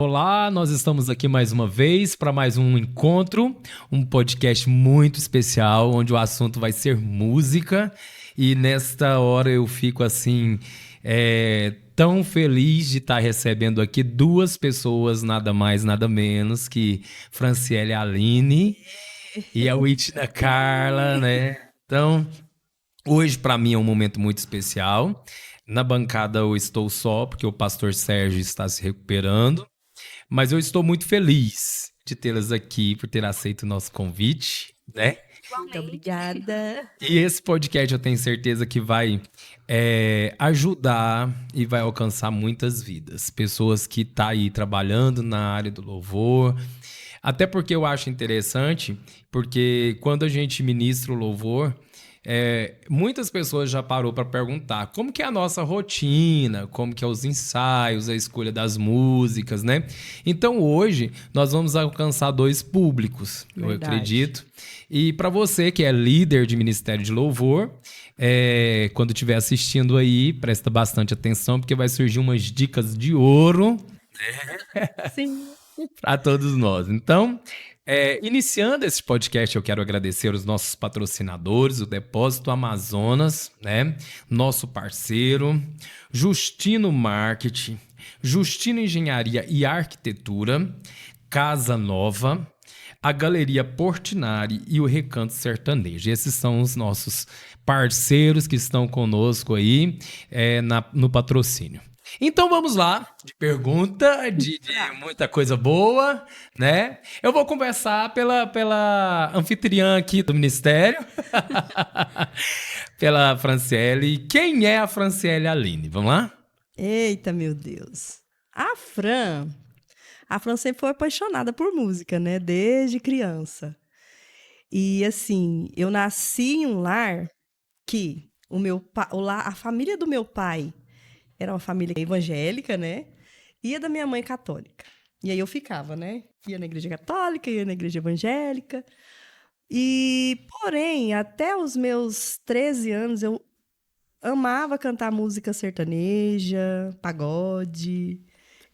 olá, nós estamos aqui mais uma vez para mais um encontro, um podcast muito especial, onde o assunto vai ser música. E nesta hora eu fico assim, tão feliz de estar recebendo aqui duas pessoas, nada mais, nada menos que Franciele Aline e a Whitney Carla, né? Então, hoje para mim é um momento muito especial. Na bancada eu estou só, porque o pastor Sérgio está se recuperando. Mas eu estou muito feliz de tê-las aqui, por ter aceito o nosso convite, né? Muito obrigada. E esse podcast eu tenho certeza que vai ajudar e vai alcançar muitas vidas. Pessoas que estão aí trabalhando na área do louvor. Até porque eu acho interessante, porque quando a gente ministra o louvor, muitas pessoas já parou para perguntar como que é a nossa rotina, como que é os ensaios, a escolha das músicas, né? Então hoje nós vamos alcançar dois públicos, eu acredito. E para você que é líder de ministério de louvor, quando estiver assistindo aí, presta bastante atenção, porque vai surgir umas dicas de ouro, né? Sim. Para todos nós. Então, iniciando esse podcast, eu quero agradecer os nossos patrocinadores, o Depósito Amazonas, né? Nosso parceiro, Justino Marketing, Justino Engenharia e Arquitetura, Casa Nova, a Galeria Portinari e o Recanto Sertanejo. Esses são os nossos parceiros que estão conosco aí no patrocínio. Então vamos lá, de pergunta, de muita coisa boa, né? Eu vou conversar pela anfitriã aqui do Ministério, pela Franciele. Quem é a Franciele Aline? Vamos lá? Eita, meu Deus. A Fran sempre foi apaixonada por música, né? Desde criança. E assim, eu nasci em um lar que a família do meu pai era uma família evangélica, né? E a da minha mãe católica. E aí eu ficava, né? Ia na igreja católica, ia na igreja evangélica. Porém, até os meus 13 anos, eu amava cantar música sertaneja, pagode.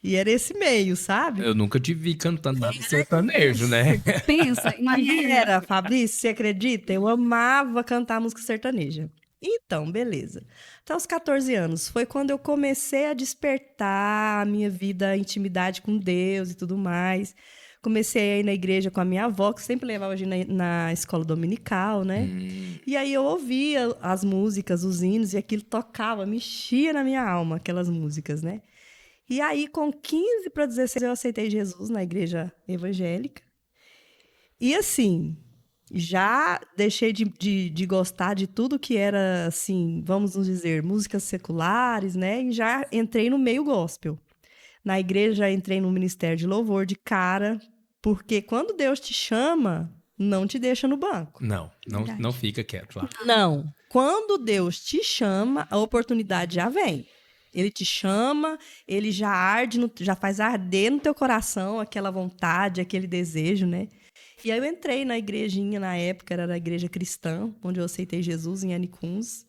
E era esse meio, sabe? Eu nunca te vi cantando nada sertanejo, né? Pensa, imagina. Era, Fabrício, você acredita? Eu amava cantar música sertaneja. Então, beleza. Até os 14 anos foi quando eu comecei a despertar a minha vida, a intimidade com Deus e tudo mais. Comecei a ir na igreja com a minha avó, que sempre levava a gente na escola dominical, né? E aí eu ouvia as músicas, os hinos, e aquilo tocava, mexia na minha alma, aquelas músicas, né? E aí, com 15 para 16, eu aceitei Jesus na igreja evangélica. E assim, já deixei de gostar de tudo que era, assim, vamos nos dizer, músicas seculares, né? E já entrei no meio gospel. Na igreja, entrei no ministério de louvor de cara, porque quando Deus te chama, não te deixa no banco. Não fica quieto lá. Não. Quando Deus te chama, a oportunidade já vem. Ele te chama, ele já arde, já faz arder no teu coração aquela vontade, aquele desejo, né? E aí eu entrei na igrejinha, na época, era a igreja cristã, onde eu aceitei Jesus, em Anicuns.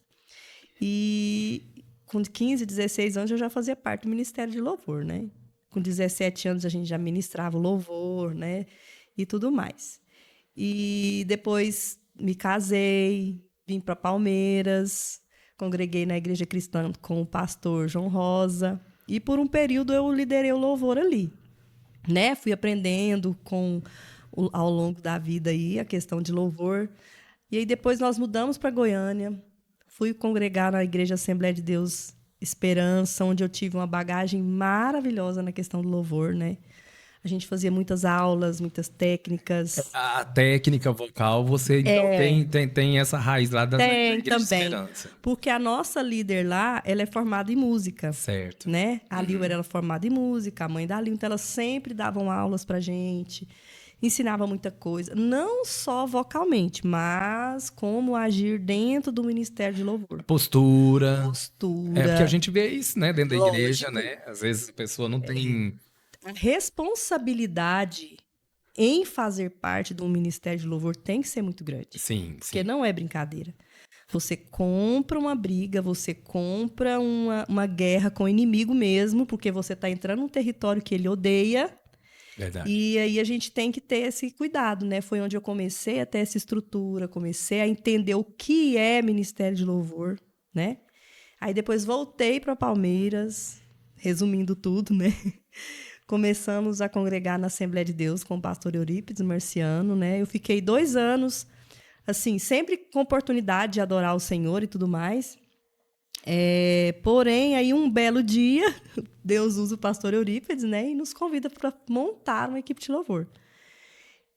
E com 15, 16 anos eu já fazia parte do Ministério de Louvor, né? Com 17 anos a gente já ministrava o louvor, né? E tudo mais. E depois me casei, vim para Palmeiras, congreguei na igreja cristã com o pastor João Rosa. E por um período eu liderei o louvor ali, né? Fui aprendendo ao longo da vida aí a questão de louvor. E aí depois nós mudamos para Goiânia. Fui congregar na Igreja Assembleia de Deus Esperança, onde eu tive uma bagagem maravilhosa na questão do louvor, né? A gente fazia muitas aulas, muitas técnicas. A técnica vocal, você então tem essa raiz lá da Igreja Esperança. Porque a nossa líder lá, ela é formada em música. Certo. Né? A Lil era formada em música, a mãe da Lil, então elas sempre davam aulas pra gente. Ensinava muita coisa, não só vocalmente, mas como agir dentro do Ministério de Louvor. Postura. Postura. Porque a gente vê isso, né, dentro da igreja, né? Às vezes a pessoa não tem... A responsabilidade em fazer parte do Ministério de Louvor tem que ser muito grande. Sim. Porque não é brincadeira. Você compra uma briga, você compra uma guerra com o inimigo mesmo, porque você está entrando num território que ele odeia. Verdade. E aí a gente tem que ter esse cuidado, né? Foi onde eu comecei a ter essa estrutura, comecei a entender o que é ministério de louvor, né? Aí depois voltei para Palmeiras, resumindo tudo, né? Começamos a congregar na Assembleia de Deus com o pastor Eurípides Marciano, né? Eu fiquei 2 anos, assim, sempre com oportunidade de adorar o Senhor e tudo mais. Porém, aí um belo dia, Deus usa o pastor Eurípides, né? E nos convida para montar uma equipe de louvor.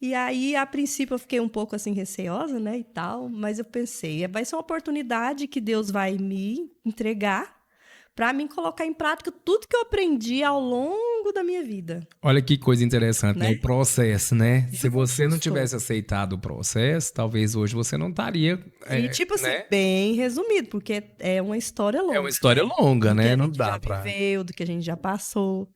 E aí, a princípio, eu fiquei um pouco assim receosa, né? E tal, mas eu pensei, vai ser uma oportunidade que Deus vai me entregar para mim colocar em prática tudo que eu aprendi ao longo da minha vida. Olha que coisa interessante, né? Né? O processo, né? Se você não Justo. tivesse aceitado o processo, talvez hoje você não estaria. E tipo assim, né? bem resumido, porque é uma história longa. É uma história longa, do que né? a Não gente dá já pra. viveu, do que a gente já passou.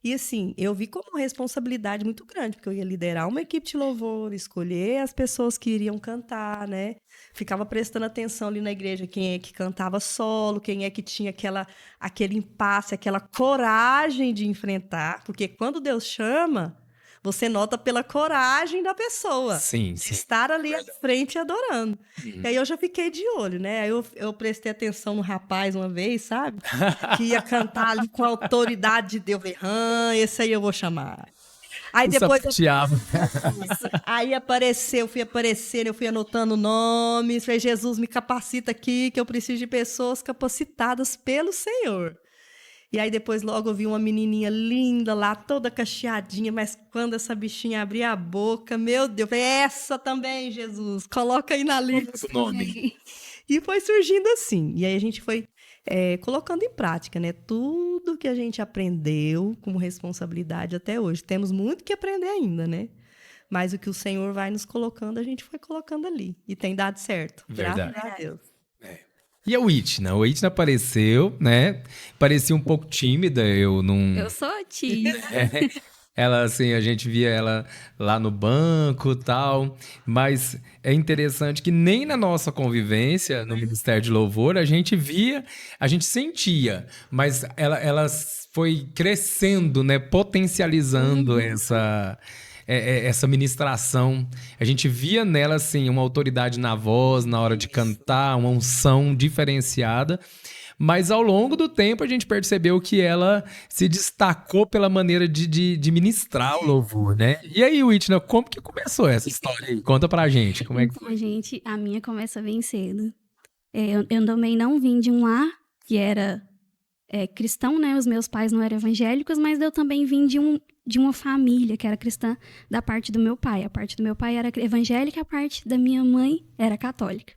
E assim, eu vi como uma responsabilidade muito grande, porque eu ia liderar uma equipe de louvor, escolher as pessoas que iriam cantar, né? Ficava prestando atenção ali na igreja, quem é que cantava solo, quem é que tinha aquele impasse, aquela coragem de enfrentar, porque quando Deus chama, você nota pela coragem da pessoa. Sim, De sim. estar ali à frente adorando. Uhum. E aí eu já fiquei de olho, né? Aí eu prestei atenção no rapaz uma vez, sabe? Que ia cantar ali com a autoridade de Deus. Esse aí eu vou chamar. Aí depois aí fui aparecendo, eu fui anotando nomes. Falei, Jesus, me capacita aqui, que eu preciso de pessoas capacitadas pelo Senhor. E aí depois logo eu vi uma menininha linda lá, toda cacheadinha, mas quando essa bichinha abria a boca, meu Deus, eu falei, essa também, Jesus, coloca aí na lista. O nome. E foi surgindo assim. E aí a gente foi colocando em prática, né? Tudo que a gente aprendeu como responsabilidade até hoje. Temos muito que aprender ainda, né? Mas o que o Senhor vai nos colocando, a gente foi colocando ali. E tem dado certo. Verdade. Graças a Deus. E a Whitney? A Whitney apareceu, né? Parecia um pouco tímida, eu não. Eu sou tímida. Ela, assim, a gente via ela lá no banco e tal, mas é interessante que nem na nossa convivência no Ministério de Louvor a gente via, a gente sentia, mas ela foi crescendo, né, potencializando essa ministração. A gente via nela, assim, uma autoridade na voz, na hora de cantar, uma unção diferenciada. Mas ao longo do tempo a gente percebeu que ela se destacou pela maneira de ministrar o louvor, né? E aí, Whitney, como que começou essa história aí? Conta pra gente, como é que Então, gente, a minha começa bem cedo. Eu também não vim de um lar que era cristão, né? Os meus pais não eram evangélicos, mas eu também vim de uma família que era cristã da parte do meu pai. A parte do meu pai era evangélica, a parte da minha mãe era católica.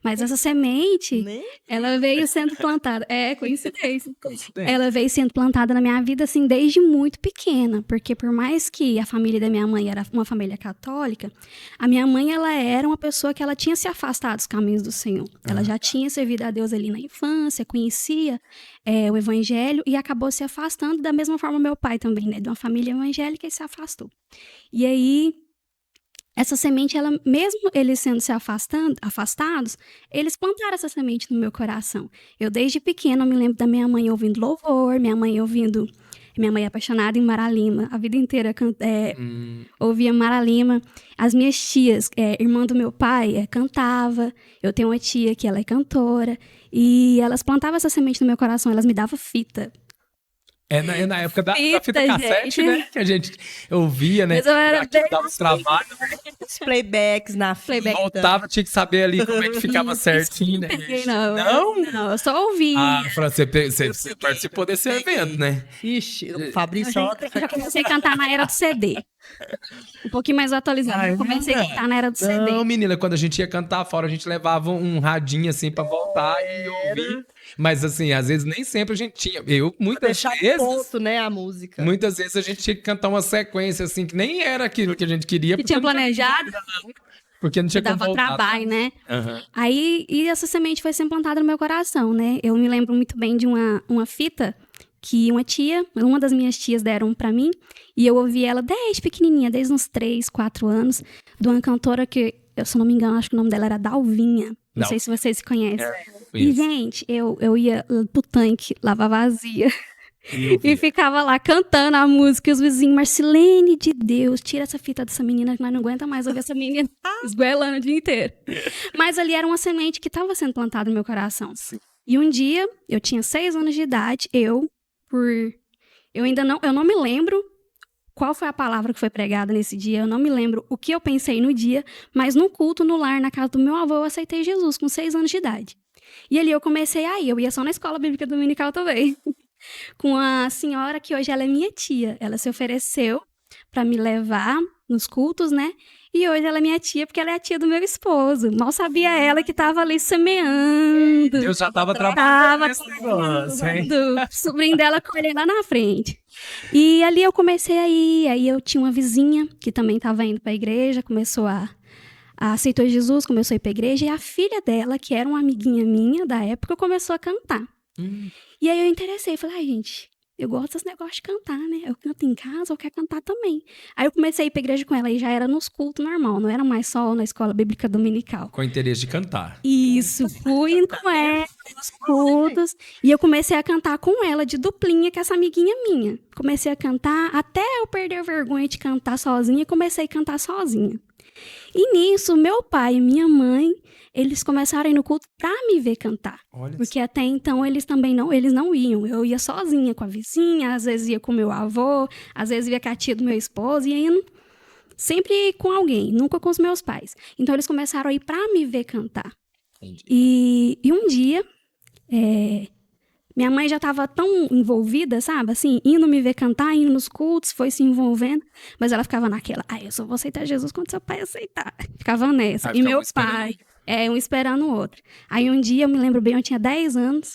Mas essa semente, ela veio sendo plantada. É, coincidência. Ela veio sendo plantada na minha vida, assim, desde muito pequena. Porque por mais que a família da minha mãe era uma família católica, a minha mãe, ela era uma pessoa que ela tinha se afastado dos caminhos do Senhor. Ela já tinha servido a Deus ali na infância, conhecia o evangelho e acabou se afastando. Da mesma forma meu pai também, né? De uma família evangélica e se afastou. E aí, essa semente, ela, mesmo eles sendo afastados, eles plantaram essa semente no meu coração. Eu, desde pequena, me lembro da minha mãe ouvindo louvor, minha mãe é apaixonada em Mara Lima, a vida inteira ouvia Mara Lima. As minhas tias, irmã do meu pai, cantava. Eu tenho uma tia que ela é cantora. E elas plantavam essa semente no meu coração, elas me davam fita. Na época da fita cassete, gente, né? Que a gente ouvia, né? Mas eu era bem dava os trabalhos, Os playbacks na fita. voltava, tinha que saber ali como é que ficava certinho, né? Não, eu só ouvi. Ah, você participou desse evento, né? Ixi, o Fabrício Eu já comecei a cantar na era do CD. Um pouquinho mais atualizado. Eu comecei a cantar na era do CD. Não, menina, quando a gente ia cantar fora, a gente levava um radinho assim pra voltar e ouvir. Mas assim, às vezes nem sempre a gente tinha. Muitas vezes, ponto, né, a música. muitas vezes a gente tinha que cantar uma sequência assim que nem era aquilo que a gente queria. Que tinha planejado. Porque não tinha como Dava voltar. trabalho, né? Uhum. Aí, e essa semente foi sendo plantada no meu coração, né? Eu me lembro muito bem de uma fita que uma das minhas tias deram pra mim, e eu ouvi ela desde pequenininha, desde uns 3, 4 anos, de uma cantora que se eu não me engano, acho que o nome dela era Dalvinha. Não sei se vocês conhecem. E, gente, eu ia pro tanque, lavar vazia. E ficava lá cantando a música. E os vizinhos, Marcilene de Deus, tira essa fita dessa menina que nós não aguenta mais ouvir essa menina esgoelando o dia inteiro. Mas ali era uma semente que estava sendo plantada no meu coração. Sim. E um dia, eu tinha 6 anos de idade, eu não me lembro qual foi a palavra que foi pregada nesse dia, eu não me lembro o que eu pensei no dia, mas no culto, no lar, na casa do meu avô, eu aceitei Jesus com 6 anos de idade. E ali eu comecei a ir, eu ia só na escola bíblica dominical também, com a senhora que hoje ela é minha tia. Ela se ofereceu para me levar nos cultos, né? E hoje ela é minha tia, porque ela é a tia do meu esposo. Mal sabia ela que estava ali semeando. Eu já estava trabalhando nesse negócio, hein? O sobrinho dela colheu lá na frente. E ali eu comecei a ir. Aí eu tinha uma vizinha que também estava indo para a igreja, começou a aceitou Jesus, começou a ir para a igreja. E a filha dela, que era uma amiguinha minha da época, começou a cantar. E aí eu interessei, falei, ai, gente, eu gosto desse negócio de cantar, né? Eu canto em casa, eu quero cantar também. Aí eu comecei a ir pra igreja com ela e já era nos cultos normal, não era mais só na escola bíblica dominical. Com interesse de cantar. Isso, fui indo com ela nos cultos e eu comecei a cantar com ela de duplinha, com essa amiguinha minha. Comecei a cantar até eu perder a vergonha de cantar sozinha e comecei a cantar sozinha. E nisso, meu pai e minha mãe, eles começaram a ir no culto pra me ver cantar. Olha Porque até então eles não iam. Eu ia sozinha com a vizinha, às vezes ia com meu avô, às vezes ia com a tia do meu esposo, e indo sempre com alguém, nunca com os meus pais. Então eles começaram a ir pra me ver cantar. Entendi. E um dia, minha mãe já estava tão envolvida, sabe? Assim, indo me ver cantar, indo nos cultos, foi se envolvendo. Mas ela ficava naquela, eu só vou aceitar Jesus quando seu pai aceitar. Ficava nessa. E meu pai, um esperando o outro. Aí um dia, eu me lembro bem, eu tinha 10 anos.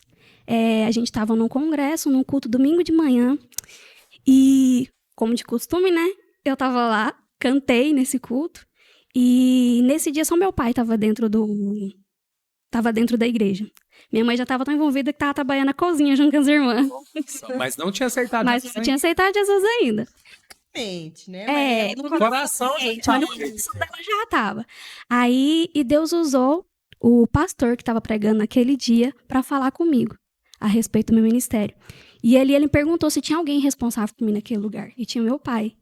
A gente estava num congresso, num culto domingo de manhã. E, como de costume, né? Eu estava lá, cantei nesse culto. E nesse dia, só meu pai estava dentro da igreja. Minha mãe já estava tão envolvida que estava trabalhando na cozinha junto com as irmãs. Mas não tinha aceitado Mas Jesus não tinha aceitado Jesus ainda. Né? no coração, gente. Mas no coração dela já estava. Aí, e Deus usou o pastor que estava pregando naquele dia para falar comigo a respeito do meu ministério. E ele me perguntou se tinha alguém responsável por mim naquele lugar. E tinha meu pai.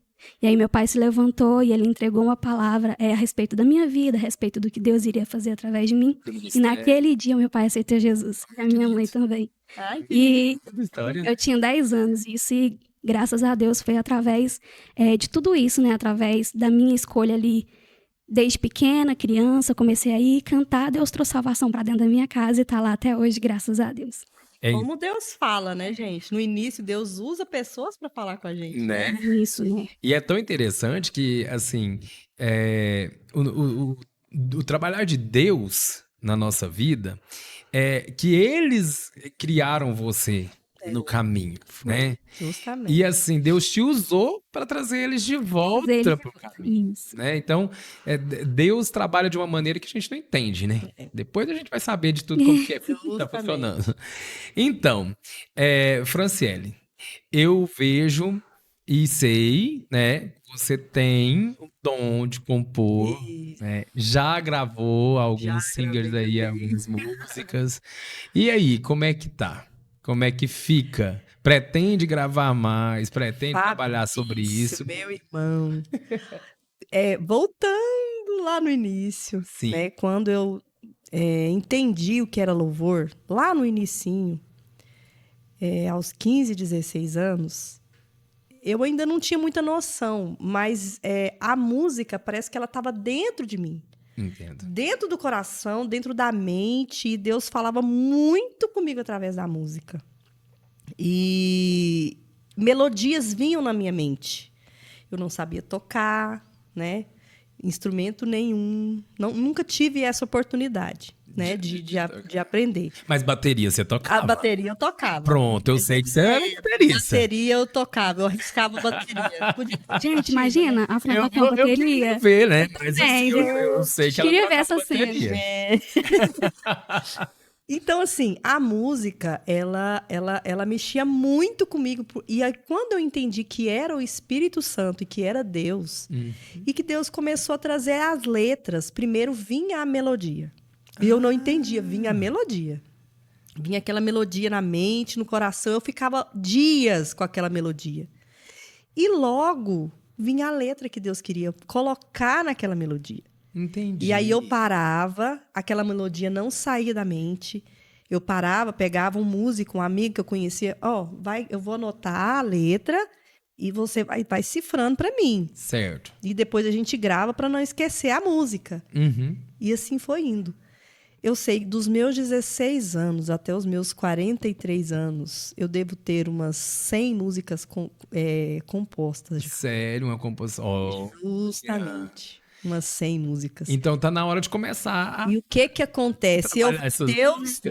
E aí meu pai se levantou e ele entregou uma palavra a respeito da minha vida, a respeito do que Deus iria fazer através de mim. E naquele dia meu pai aceitou Jesus. E a minha mãe também. E eu tinha 10 anos. E isso, graças a Deus, foi através de tudo isso, né? Através da minha escolha ali. Desde pequena, criança, comecei a ir cantar. Deus trouxe salvação para dentro da minha casa e tá lá até hoje, graças a Deus. Como Deus fala, né, gente? No início, Deus usa pessoas para falar com a gente. Né? Isso, né? E é tão interessante que, assim, o trabalhar de Deus na nossa vida é que eles criaram você no caminho, né? Justamente. E assim, Deus te usou para trazer eles de volta para o caminho. Isso. Né? Então, Deus trabalha de uma maneira que a gente não entende, né? Depois a gente vai saber de tudo como que está funcionando. Então, Franciele, eu vejo e sei, né? Você tem o dom de compor, né? Já gravou alguns singles aí, algumas músicas. E aí, como é que tá? Como é que fica? Pretende gravar mais? Pretende trabalhar sobre isso? Meu irmão. Voltando lá no início, Sim. Né? Quando eu entendi o que era louvor, lá no inicinho, aos 15, 16 anos, eu ainda não tinha muita noção, mas a música parece que ela estava dentro de mim. Entendo. Dentro do coração, dentro da mente, e Deus falava muito comigo através da música. E melodias vinham na minha mente. Eu não sabia tocar, né? Instrumento nenhum. Nunca tive essa oportunidade, né? De aprender. Mas bateria você tocava? A bateria eu tocava. Pronto, eu sei que você era baterista. Bateria eu tocava, eu arriscava a bateria. Gente, imagina a Fran tocando bateria. Eu queria ver, né? Mas assim, eu sei que ela queria ver tocava essa cena. bateria. Então, assim, a música, ela mexia muito comigo. E aí, quando eu entendi que era o Espírito Santo e que era Deus, e que Deus começou a trazer as letras, primeiro vinha a melodia. E eu não entendia, vinha a melodia. Vinha aquela melodia na mente, no coração, eu ficava dias com aquela melodia. E logo vinha a letra que Deus queria colocar naquela melodia. Entendi. E aí eu parava, aquela melodia não saía da mente. Eu parava, pegava um músico, um amigo que eu conhecia, eu vou anotar a letra e você vai cifrando para mim. Certo. E depois a gente grava para não esquecer a música. Uhum. E assim foi indo. Eu sei, dos meus 16 anos até os meus 43 anos, eu devo ter umas 100 músicas compostas. Sério, uma composição. Justamente. Umas 100 músicas. Então tá na hora de começar a... E o que acontece?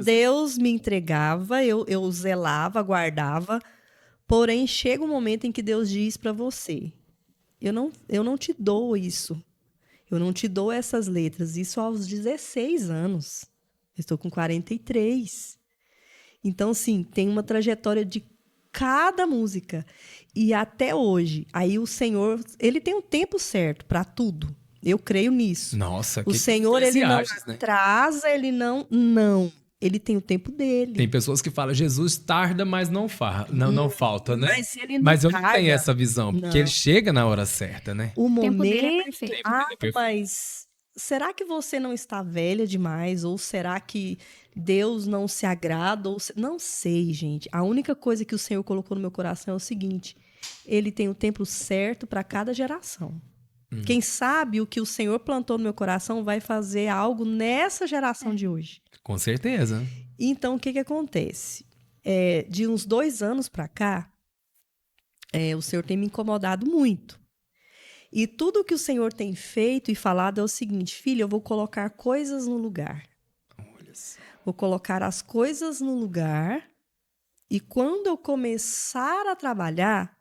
Deus me entregava, eu zelava, guardava, porém chega um momento em que Deus diz para você, eu não te dou isso, eu não te dou essas letras, isso aos 16 anos, eu estou com 43. Então, sim, tem uma trajetória de cada música, e até hoje, aí o Senhor, ele tem um tempo certo para tudo. Eu creio nisso. Nossa, o Senhor, ele não né? atrasa, ele não... Ele tem o tempo dele. Tem pessoas que falam, Jesus tarda, mas não falta, né? Mas eu não tenho essa visão, porque ele chega na hora certa, né? O tempo dele é momento... perfeito. Mas será que você não está velha demais? Ou será que Deus não se agrada? Não sei, gente. A única coisa que o Senhor colocou no meu coração é o seguinte. Ele tem o tempo certo para cada geração. Quem sabe o que o Senhor plantou no meu coração vai fazer algo nessa geração de hoje. Com certeza. Então, o que acontece? De uns 2 anos para cá, o Senhor tem me incomodado muito. E tudo que o Senhor tem feito e falado é o seguinte, filha, eu vou colocar coisas no lugar. Vou colocar as coisas no lugar e quando eu começar a trabalhar...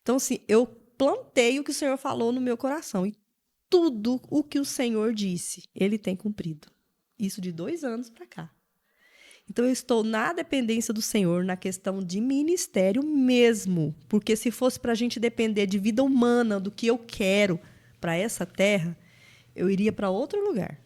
Então, assim, eu plantei o que o Senhor falou no meu coração. E tudo o que o Senhor disse, ele tem cumprido. Isso de 2 anos para cá. Então, eu estou na dependência do Senhor na questão de ministério mesmo. Porque se fosse para a gente depender de vida humana, do que eu quero para essa terra, eu iria para outro lugar.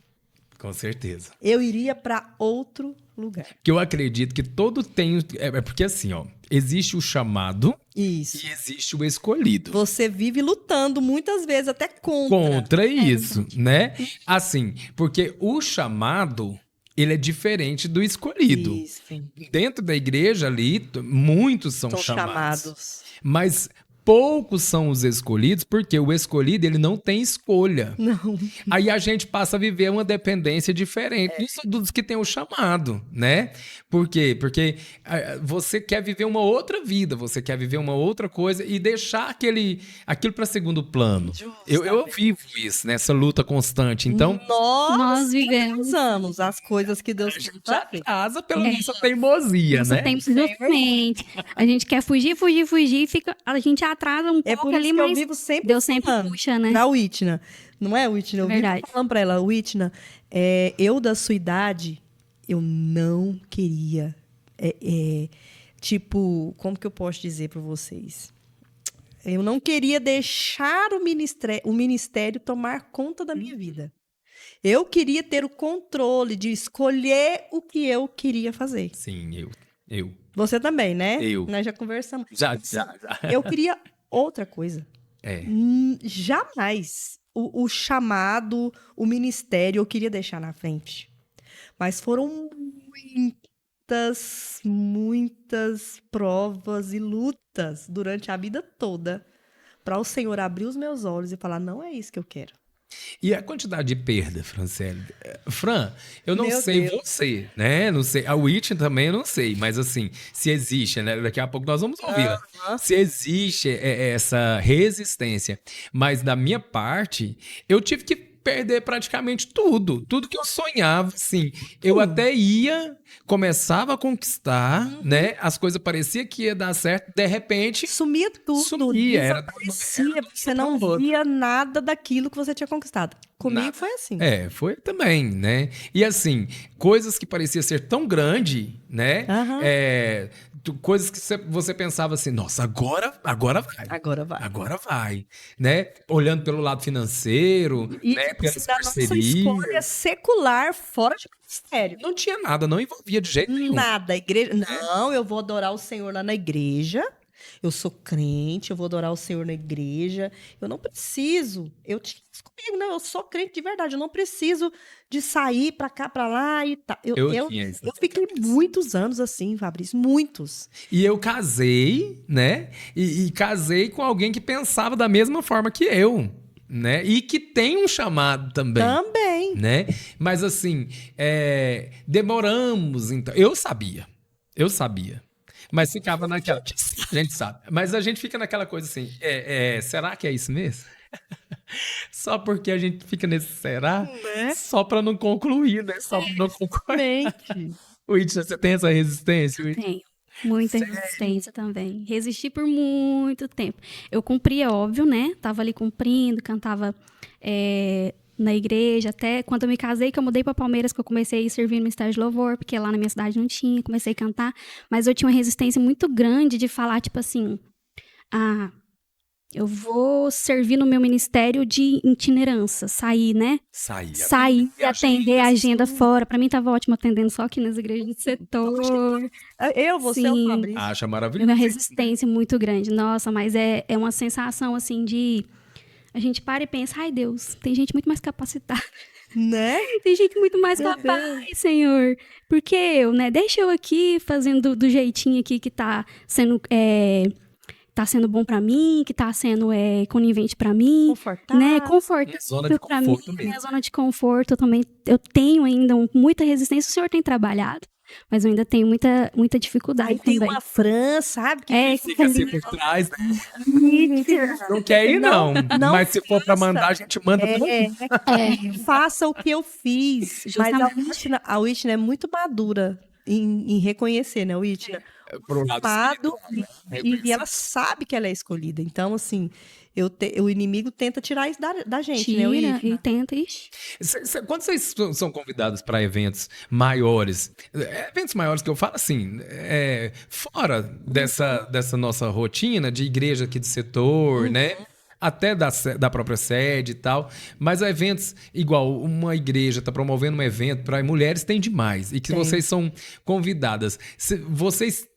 Com certeza. Eu iria para outro lugar. Que eu acredito que todo tem... porque assim, existe o chamado... Isso. E existe o escolhido. Você vive lutando muitas vezes até contra. Contra isso, né? Assim, porque o chamado, ele é diferente do escolhido. Isso. Dentro da igreja ali, muitos são chamados. Mas poucos são os escolhidos, porque o escolhido, ele não tem escolha. Não. Aí a gente passa a viver uma dependência diferente dos que tem o chamado, né? Por quê? Porque você quer viver uma outra vida, você quer viver uma outra coisa e deixar aquilo para segundo plano. Eu vivo isso, nessa luta constante. Então, nós vivemos as coisas que Deus já casa pela nossa teimosia, né? Justamente. A gente quer fugir, a gente atrasa um pouco ali, mas eu vivo sempre Deus sempre puxa, né? Pra Whitna. Não é, Whitna? Eu Verdade. vivo falando pra ela, Whitna, eu da sua idade, eu não queria... tipo, como que eu posso dizer pra vocês? Eu não queria deixar o ministério tomar conta da minha vida. Eu queria ter o controle de escolher o que eu queria fazer. Sim, eu. Você também, né? Eu. Nós já conversamos. Já. Eu queria outra coisa. É. Jamais o chamado, o ministério, eu queria deixar na frente. Mas foram muitas provas e lutas durante a vida toda para o Senhor abrir os meus olhos e falar, não é isso que eu quero. E a quantidade de perda, Franciele? Fran, eu não Meu sei Deus. você, né? Não sei. A Whitney também eu não sei, mas assim, se existe, né? Daqui a pouco nós vamos ouvir. Se existe essa resistência. Mas da minha parte, eu tive que perder praticamente tudo. Tudo que eu sonhava, assim. Eu até começava a conquistar, né? As coisas pareciam que ia dar certo, de repente... Sumia tudo. Sumia, Desaparecia, você não via nada daquilo que você tinha conquistado. Comigo Nada. foi assim. Foi também, né? E assim, coisas que pareciam ser tão grande, né? Aham. Coisas que você pensava assim, nossa, agora vai. Agora vai. Agora vai, né? Olhando pelo lado financeiro, E né? tipo, Pelas da nossa parcerias. escolha secular fora de ministério. Não tinha nada, não envolvia de jeito nenhum. Nada, igreja. Não, eu vou adorar o Senhor lá na igreja. Eu sou crente, eu vou adorar o Senhor na igreja. Eu não preciso. Eu tinha isso comigo, né? Eu sou crente de verdade. Eu não preciso de sair pra cá, pra lá e tal. Eu tinha isso. Eu fiquei muitos anos assim, Fabrício. Muitos. E eu casei, né? E casei com alguém que pensava da mesma forma que eu, né? E que tem um chamado também. Também. Né? Mas assim, demoramos, então. Eu sabia. Mas ficava naquela. A gente sabe. Mas a gente fica naquela coisa assim: será que é isso mesmo? Só porque a gente fica nesse será? Né? Só para não concluir, né? Só para não concluir. Realmente. Whitney, você tem essa resistência? Whitney? Tenho. Muita resistência também. Resisti por muito tempo. Eu cumpria, óbvio, né? Tava ali cumprindo, cantava na igreja. Até quando eu me casei, que eu mudei para Palmeiras, que eu comecei a ir servir no estágio de louvor, porque lá na minha cidade não tinha. Comecei a cantar. Mas eu tinha uma resistência muito grande de falar, tipo assim... eu vou servir no meu ministério de itinerância. Sair, né? Sair e atender a agenda fora. Pra mim, tava ótimo atendendo só aqui nas igrejas de setor. Você, Sim. o Fabrício. Acha É maravilhoso. uma resistência muito grande. Nossa, mas é uma sensação, assim, de... A gente para e pensa, ai, Deus, tem gente muito mais capacitada. Né? Tem gente muito mais Meu capaz, Senhor. Porque eu, né? Deixa eu aqui fazendo do jeitinho aqui que tá sendo bom pra mim, que tá sendo conivente pra mim, Confortável. né? Confortável Zona de pra mim, conforto mesmo. minha zona de conforto também. Eu tenho ainda muita resistência. O Senhor tem trabalhado, mas eu ainda tenho muita dificuldade Aí tem também. uma Fran, sabe? Que Fica assim por trás, né? Não quer ir, não. Não Mas se for pra faça. mandar, a gente manda também. Faça o que eu fiz. Mas Justamente. a Whitney é muito madura em reconhecer, né, Whitney? Por um lado, Chamado, e ela sabe que ela é escolhida. Então, assim, o inimigo tenta tirar isso da gente, né, Tira Whitney? e tenta, ixi. Quando vocês são convidados para eventos maiores que eu falo assim, fora dessa nossa rotina de igreja aqui do setor, né? Até da própria sede e tal, mas eventos igual uma igreja está promovendo um evento para mulheres, tem demais, e que vocês são convidadas. Vocês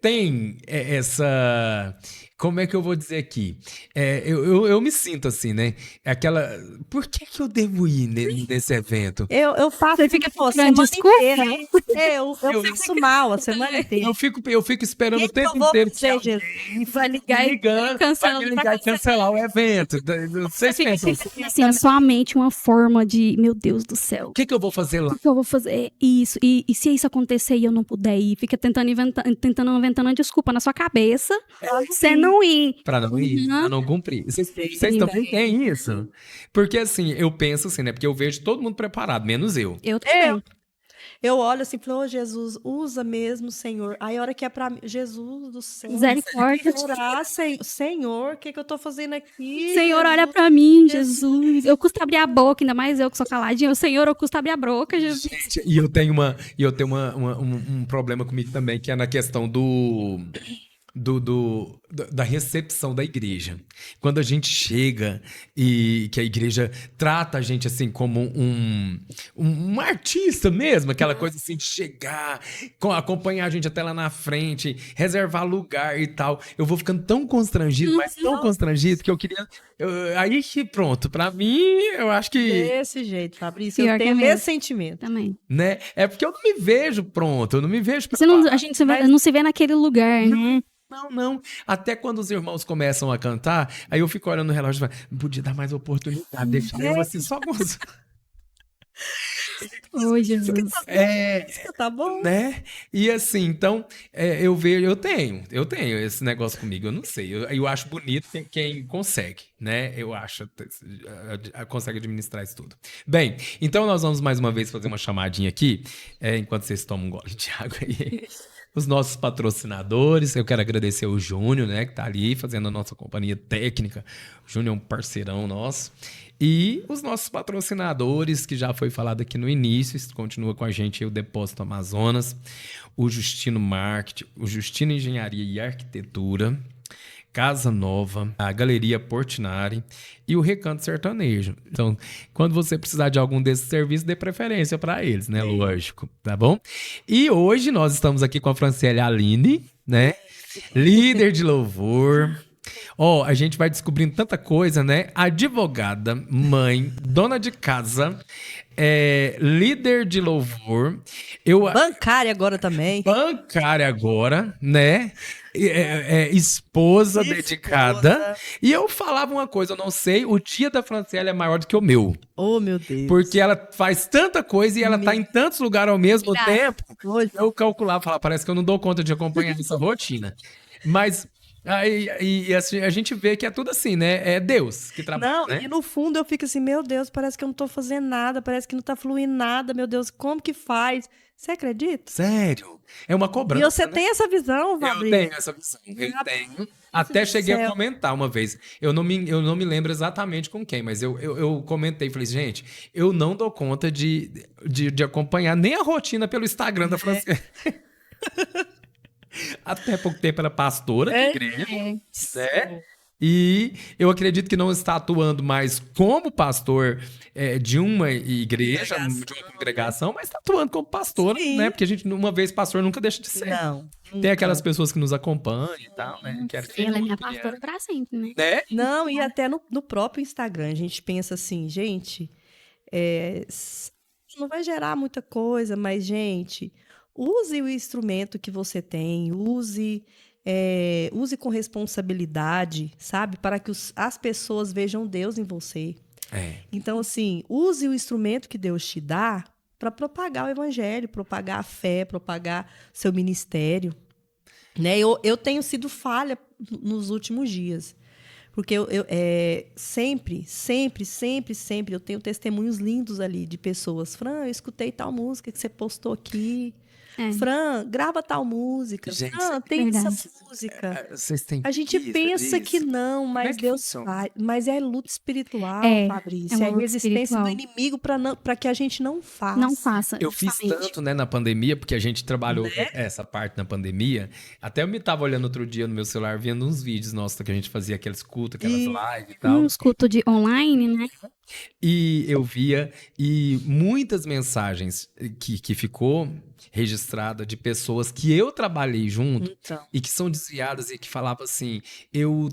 têm essa... Como é que eu vou dizer aqui? Eu me sinto assim, né? Por que eu devo ir nesse evento? Eu faço Você fica a procurando semana desculpa? inteira. Eu faço mal a semana inteira. Eu fico esperando o Que eu tempo vou inteiro. fazer, Jesus? Vai ligar Ligando, vai me ligar e cancelar o evento. Vocês pensam assim, a sua mente uma forma de, meu Deus do céu. o que eu vou fazer lá? O que eu vou fazer? Isso. E se isso acontecer e eu não puder ir? Fica tentando inventando uma desculpa na sua cabeça. Você não ir. Pra não ir, pra não cumprir. Vocês também têm isso? Porque assim, eu penso assim, né? Porque eu vejo todo mundo preparado, menos eu. Eu também. Eu olho assim e falo, ô Jesus, usa mesmo, Senhor. Aí a hora que é pra mim, Jesus do céu. Misericórdia. Orar, Senhor, o que eu tô fazendo aqui? Senhor, olha pra mim, Jesus. Eu custa abrir a boca, ainda mais eu que sou caladinha. O Senhor, eu custa abrir a boca, Jesus. Gente, e eu tenho um problema comigo também, que é na questão da recepção da igreja. Quando a gente chega e que a igreja trata a gente assim como um artista mesmo, aquela coisa assim de chegar, acompanhar a gente até lá na frente, reservar lugar e tal, eu vou ficando tão constrangido, mas tão constrangido que eu queria... aí que pronto, pra mim, eu acho que... Desse jeito, Fabrício, Pior eu que tenho é mesmo. esse sentimento. Também. Né? É porque eu não me vejo pronto, eu não me vejo A gente não se vê naquele lugar, né? Não. Até quando os irmãos começam a cantar, aí eu fico olhando no relógio e falo, podia dar mais oportunidade, deixar eu assim só gozando. Ô, Jesus. Tá bom. Né? E assim, então, eu vejo, eu tenho esse negócio comigo, eu não sei, eu acho bonito quem consegue, né? Eu acho, consegue administrar isso tudo. Bem, então nós vamos mais uma vez fazer uma chamadinha aqui, enquanto vocês tomam um gole de água aí. Os nossos patrocinadores, eu quero agradecer o Júnior, né, que tá ali fazendo a nossa companhia técnica. O Júnior é um parceirão nosso. E os nossos patrocinadores, que já foi falado aqui no início, continua com a gente aí, o Depósito Amazonas, o Justino Marketing, o Justino Engenharia e Arquitetura, Casa Nova, a Galeria Portinari e o Recanto Sertanejo. Então, quando você precisar de algum desses serviços, dê preferência para eles, né? Lógico, tá bom? E hoje nós estamos aqui com a Franciele Aline, né? Líder de louvor. Ó, a gente vai descobrindo tanta coisa, né? Advogada, mãe, dona de casa, líder de louvor. Bancária agora também. Bancária agora, né? Esposa dedicada. E eu falava uma coisa, eu não sei, o dia da Franciele é maior do que o meu. Oh, meu Deus. Porque ela faz tanta coisa e ela tá em tantos lugares ao mesmo tempo. Eu calculava, falava, parece que eu não dou conta de acompanhar essa rotina. Mas... Aí assim, a gente vê que é tudo assim, né? É Deus que trabalha, Não, né? e no fundo eu fico assim, meu Deus, parece que eu não tô fazendo nada, parece que não tá fluindo nada, meu Deus, como que faz? Você acredita? Sério? É uma cobrança, E você né? tem essa visão, Eu Fabrício? tenho essa visão, eu tenho. Até cheguei a comentar uma vez. Eu não me lembro exatamente com quem, mas eu comentei, falei, gente, eu não dou conta de acompanhar nem a rotina pelo Instagram da Franciele. Até pouco tempo era pastora de igreja, né? E eu acredito que não está atuando mais como pastor de uma igreja, de uma congregação, mas está atuando como pastor, né? Porque a gente, uma vez pastor, nunca deixa de ser. Não. Tem aquelas pessoas que nos acompanham e tal, né? Ela é minha pastora pra sempre, né? Não, e até no próprio Instagram, a gente pensa assim, gente, não vai gerar muita coisa, mas, gente, use o instrumento que você tem, use com responsabilidade, sabe? Para que as pessoas vejam Deus em você. Então, assim, use o instrumento que Deus te dá para propagar o evangelho, propagar a fé, propagar seu ministério. Né? Eu tenho sido falha nos últimos dias. Porque sempre eu tenho testemunhos lindos ali de pessoas. Fran, eu escutei tal música que você postou aqui. Fran, grava tal música. Gente, Fran, tem verdade. essa música. Vocês têm A gente pensa que não, Como é mas que Deus funciona? faz. Mas é luta espiritual, Fabrício. uma É luta resistência do espiritual. inimigo para que a gente não faça. Não faça. Eu fiz justamente. tanto, né, na pandemia, porque a gente trabalhou essa parte na pandemia. Até eu me tava olhando outro dia no meu celular, vendo uns vídeos nossos que a gente fazia aqueles cultos, aquelas lives e tal. Um escuto de online, né? E eu via e muitas mensagens que ficou registrada de pessoas que eu trabalhei junto Então. e que são desviadas e que falavam assim, eu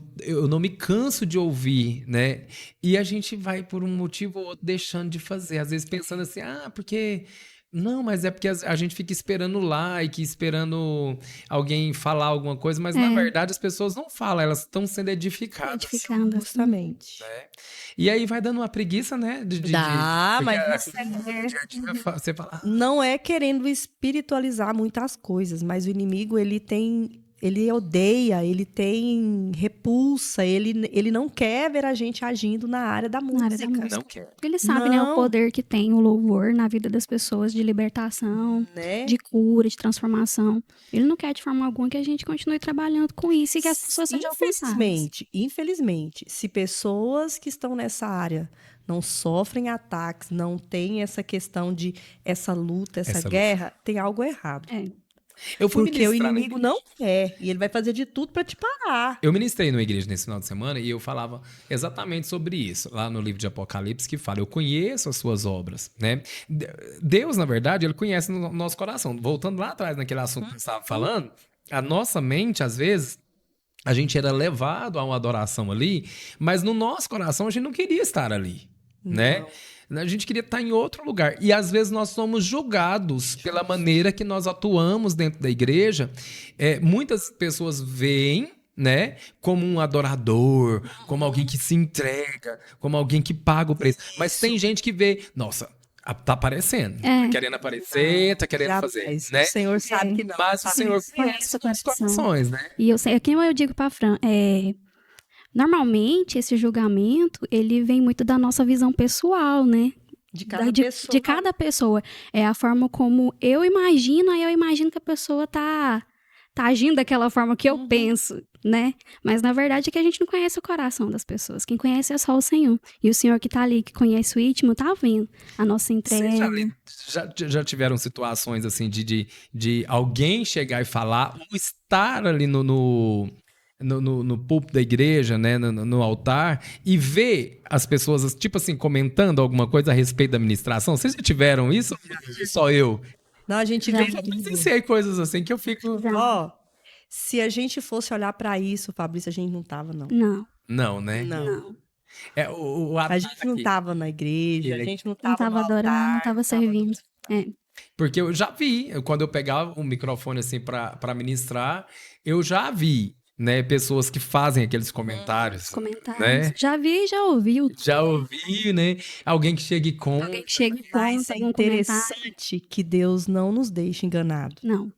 não me canso de ouvir, né? E a gente vai por um motivo ou outro deixando de fazer, às vezes pensando assim, porque... Não, mas é porque a gente fica esperando like, esperando alguém falar alguma coisa, mas na verdade as pessoas não falam, elas estão sendo edificadas. Edificando. Justamente. E aí vai dando uma preguiça, né? Dá, mas você fala, não é querendo espiritualizar muitas coisas, mas o inimigo, ele odeia, ele tem repulsa, ele não quer ver a gente agindo na área da música. área da música. não quer. Ele sabe, né, o poder que tem o louvor na vida das pessoas de libertação, Né? de cura, de transformação. Ele não quer de forma alguma que a gente continue trabalhando com isso e que as pessoas sejam alcançadas. Infelizmente, se pessoas que estão nessa área não sofrem ataques, não tem essa questão de essa luta, essa guerra, tem algo errado. Eu fui Porque o ministrar na inimigo igreja. não quer. E ele vai fazer de tudo para te parar. Eu ministrei numa igreja nesse final de semana e eu falava exatamente sobre isso, lá no livro de Apocalipse, que fala, eu conheço as suas obras, né? Deus, na verdade, ele conhece no nosso coração. Voltando lá atrás naquele assunto que você estava falando, a nossa mente, às vezes, a gente era levado a uma adoração ali, mas no nosso coração a gente não queria estar ali, né? A gente queria estar em outro lugar. E às vezes nós somos julgados pela maneira que nós atuamos dentro da igreja. Muitas pessoas veem, né, como um adorador, como alguém que se entrega, como alguém que paga o preço. Mas tem gente que vê, nossa, Tá aparecendo. É. Tá querendo aparecer, tá querendo fazer, Jamais. né? O Senhor sabe que não. Mas o sabe? Senhor Conhece conhece o os coração. corações, né? E eu sei, aqui eu digo pra Fran, normalmente esse julgamento, ele vem muito da nossa visão pessoal, né? De cada de, pessoa. de cada pessoa. É a forma como eu imagino, aí eu imagino que a pessoa tá agindo daquela forma que eu penso, né? Mas na verdade é que a gente não conhece o coração das pessoas. Quem conhece é só o Senhor. E o Senhor que tá ali, que conhece o íntimo, tá vendo a nossa Vocês entrega. já tiveram situações assim de alguém chegar e falar, ou estar ali no púlpito da igreja, né, no altar, e ver as pessoas, tipo assim, comentando alguma coisa a respeito da ministração? Vocês já tiveram isso? Ou só eu? Não, a gente Já. vê. Eu presenciei coisas assim que eu fico... Ó, se a gente fosse olhar pra isso, Fabrício, a gente não tava, não. Não, Não, né? Não. É, o A gente não ataque. tava na igreja, a gente não não tava tava no altar, adorando, não tava servindo. É. Porque eu já vi, quando eu pegava o microfone assim para ministrar, eu já vi, né, pessoas que fazem aqueles comentários, Comentários. né? Já vi e já ouvi. Já ouvi, né? Alguém que chega e conta. Alguém que chega e Mas conta é algum comentário. interessante que Deus não nos deixa enganado. Não. O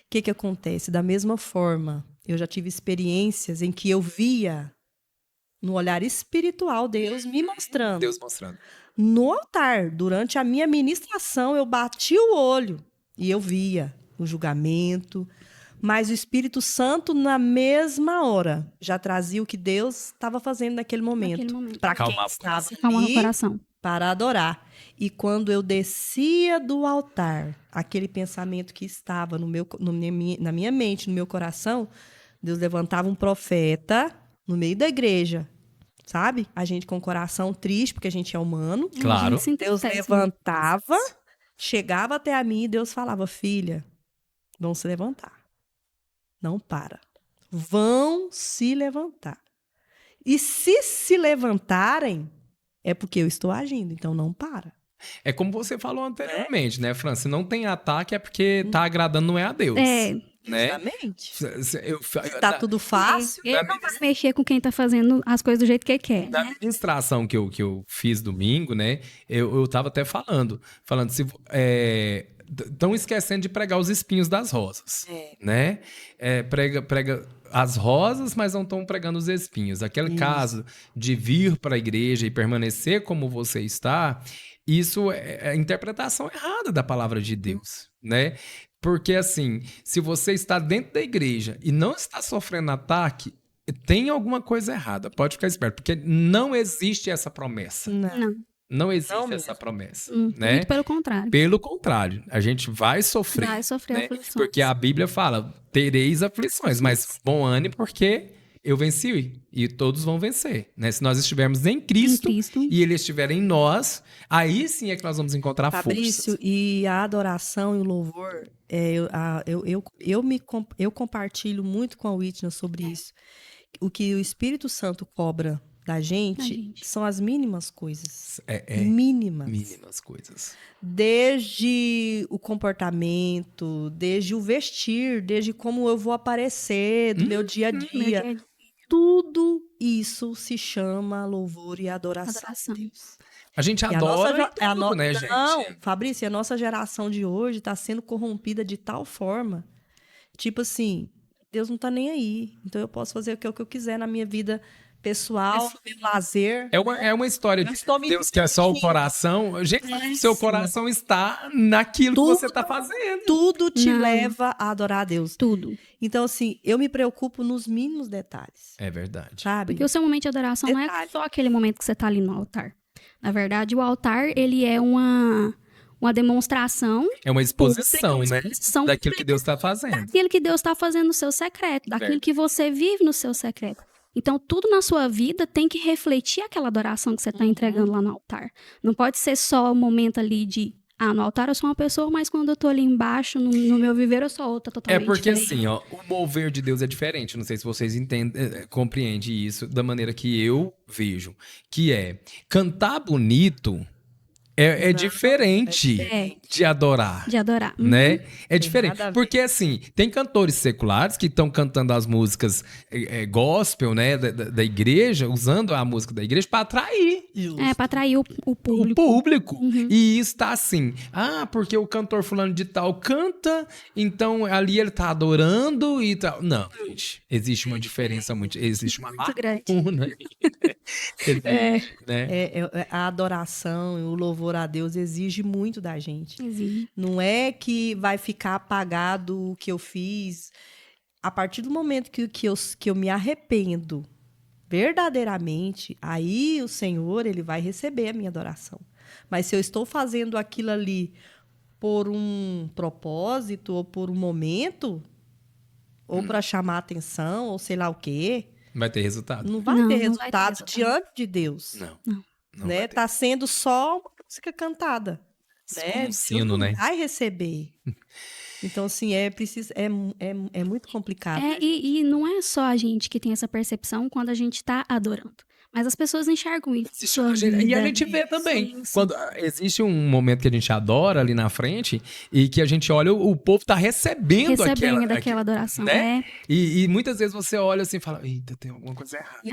que acontece? Da mesma forma, eu já tive experiências em que eu via no olhar espiritual Deus me mostrando. Deus mostrando. No altar, durante a minha ministração, eu bati o olho e eu via o julgamento, mas o Espírito Santo, na mesma hora, já trazia o que Deus estava fazendo naquele momento. Para quem Acalmar o estava Calma no ali, coração. para adorar. E quando eu descia do altar, aquele pensamento que estava na minha mente, no meu coração, Deus levantava um profeta no meio da igreja, sabe? A gente com o coração triste, porque a gente é humano. Claro. A gente se Deus entristece, né? levantava, chegava até a mim e Deus falava, filha, vão se levantar. Não para. Vão se levantar. E se levantarem, é porque eu estou agindo, então não para. É como você falou anteriormente, né, Fran? Se não tem ataque é porque tá agradando, não é a Deus. É. Né? Justamente. Eu, Tá tudo fácil. Ele não vai mexer com quem tá fazendo as coisas do jeito que ele quer. Na ministração que eu fiz domingo, né? Eu tava até falando se estão esquecendo de pregar os espinhos das rosas, né? Prega as rosas, mas não estão pregando os espinhos. Aquele caso de vir para a igreja e permanecer como você está, isso é a interpretação errada da palavra de Deus, né? Porque, assim, se você está dentro da igreja e não está sofrendo ataque, tem alguma coisa errada. Pode ficar esperto, porque não existe essa promessa. Não. Não existe Não essa mesmo. promessa, né? Muito pelo contrário. Pelo contrário, a gente vai sofrer. Vai sofrer né? aflições. Porque a Bíblia fala, tereis aflições, mas bom ânimo porque eu venci e todos vão vencer, né? Se nós estivermos em Cristo, e Ele estiver em nós, aí sim é que nós vamos encontrar Fabrício, forças. e a adoração e o louvor, eu compartilho muito com a Whitney sobre isso. O que o Espírito Santo cobra da gente são as mínimas coisas. Mínimas coisas. Desde o comportamento, desde o vestir, desde como eu vou aparecer do meu dia a dia. Tudo isso se chama louvor e adoração a Deus. A gente E adora tudo, né, gente? Não, Fabrício, a nossa geração de hoje está sendo corrompida de tal forma, tipo assim, Deus não está nem aí. Então eu posso fazer o que eu quiser na minha vida pessoal, no meu lazer. É uma história de Deus que é só o coração. Gente, seu coração está naquilo que você está fazendo. Tudo te leva a adorar a Deus. Tudo. Então, assim, eu me preocupo nos mínimos detalhes. É verdade. Sabe? Porque o seu momento de adoração não é só aquele momento que você está ali no altar. Na verdade, o altar, ele é uma demonstração. É uma exposição, né? Exposição Daquilo que Deus está fazendo. Daquilo que Deus está fazendo no seu secreto. Daquilo que você vive no seu secreto. Então, tudo na sua vida tem que refletir aquela adoração que você está entregando lá no altar. Não pode ser só o momento ali de... no altar eu sou uma pessoa, mas quando eu tô ali embaixo, no meu viver, eu sou outra totalmente porque diferente. assim, ó, o mover de Deus é diferente. Não sei se vocês compreendem isso da maneira que eu vejo. Que é, cantar bonito É Não, diferente de adorar. De adorar. Né? É Tem diferente. nada a ver. Porque, assim, tem cantores seculares que estão cantando as músicas gospel, né, da igreja, usando a música da igreja para atrair É, pra atrair o o público. público. E isso tá assim. Ah, porque o cantor fulano de tal canta, então ali ele tá adorando e tal. Não, gente. Existe uma diferença existe uma Muito grande. lacuna aí, né? A adoração e o louvor a Deus exige muito da gente. Exige. Não é que vai ficar apagado o que eu fiz. A partir do momento que eu me arrependo verdadeiramente, aí o Senhor ele vai receber a minha adoração. Mas se eu estou fazendo aquilo ali por um propósito ou por um momento, ou para chamar atenção, ou sei lá o quê, Vai ter resultado. não vai Não, ter não vai ter resultado resultado. diante de Deus. Não Né? vai ter. Tá sendo só uma música cantada. Só Né? um sino, Deus né? não vai receber. Então, assim, é muito complicado. E não é só a gente que tem essa percepção quando a gente tá adorando. Mas as pessoas enxergam isso. Existe e a gente vê também. Sim, sim. Quando existe um momento que a gente adora ali na frente e que a gente olha, o povo tá recebendo daquela adoração. né? E muitas vezes você olha assim e fala, eita, tem alguma coisa errada.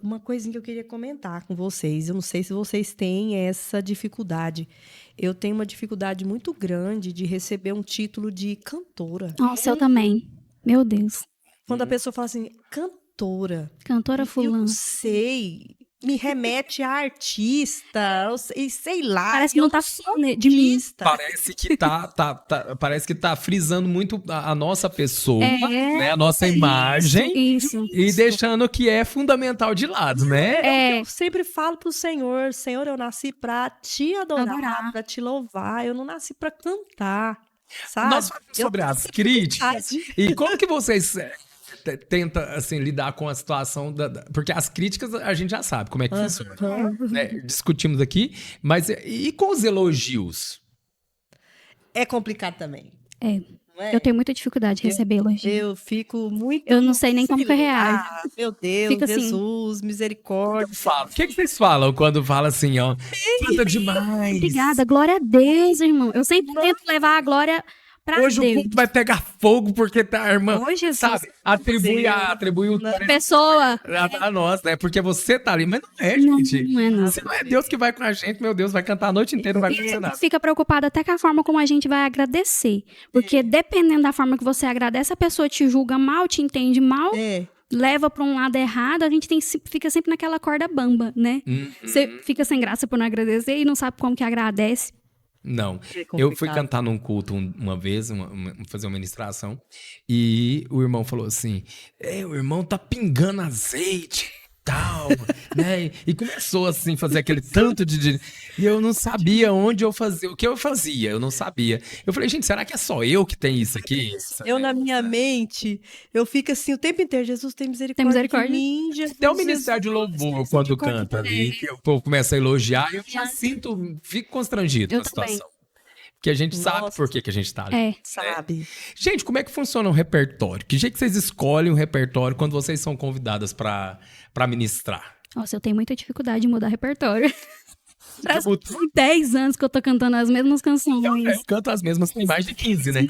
Uma coisinha que eu queria comentar com vocês. Eu não sei se vocês têm essa dificuldade. Eu tenho uma dificuldade muito grande de receber um título de cantora. Nossa, eu também. Meu Deus. Quando a pessoa fala assim, cantora. Cantora Eu fulana. não sei. Me remete a artista. Sei lá. Parece que não tá falando de mim. artista. Parece que tá frisando muito a nossa pessoa, É. né? A nossa imagem. Isso. E deixando que é fundamental de lado, né? É. Eu sempre falo pro Senhor, Senhor, eu nasci pra te adorar, pra te louvar. Eu não nasci pra cantar, sabe? Nós falamos sobre as críticas. E como que vocês tentam, assim, lidar com a situação porque as críticas a gente já sabe como é que funciona. Né? Discutimos aqui, mas e com os elogios? É complicado também. É. Não é? Eu tenho muita dificuldade de receber elogio. Eu fico muito... Eu não sei nem como que eu reajo. Meu Deus, Fica assim. Jesus, misericórdia. O que vocês falam quando fala assim, ó, canta demais? Obrigada, glória a Deus, irmão. Eu sempre tento levar a glória pra Hoje o Deus. culto vai pegar fogo porque tá, irmã, Ô, Jesus. sabe? Atribui o Pessoa. a nós, né? Porque você tá ali, mas não é, Não, gente. não é, não. Se não é Deus que vai com a gente, meu Deus, vai cantar a noite inteira, não vai acontecer nada. Fica preocupada até com a forma como a gente vai agradecer. Porque dependendo da forma que você agradece, a pessoa te julga mal, te entende mal, leva pra um lado errado, a gente fica sempre naquela corda bamba, né? Você fica sem graça por não agradecer e não sabe como que agradece. Não. É Eu fui complicado. cantar num culto uma vez, fazer uma ministração, e o irmão falou assim: o irmão tá pingando azeite e tal, né? E começou assim, fazer aquele tanto de. E eu não sabia onde eu fazia, o que eu fazia, eu não sabia. Eu falei, gente, será que é só eu que tem isso aqui? Eu, na minha mente, eu fico assim o tempo inteiro. Jesus, tem misericórdia, Tem misericórdia. de mim. Jesus, Até o Ministério de Louvor, quando canta ali, que o povo começa a elogiar, eu já fico constrangido Eu com a também. situação. Porque a gente sabe Nossa. por que a gente tá ali. É. sabe? Gente, como é que funciona o repertório? Que jeito que vocês escolhem o repertório quando vocês são convidadas pra ministrar? Nossa, eu tenho muita dificuldade de mudar repertório. Parece Eu, que tem 10 anos que eu tô cantando as mesmas canções. eu canto as mesmas, tem mais de 15, né?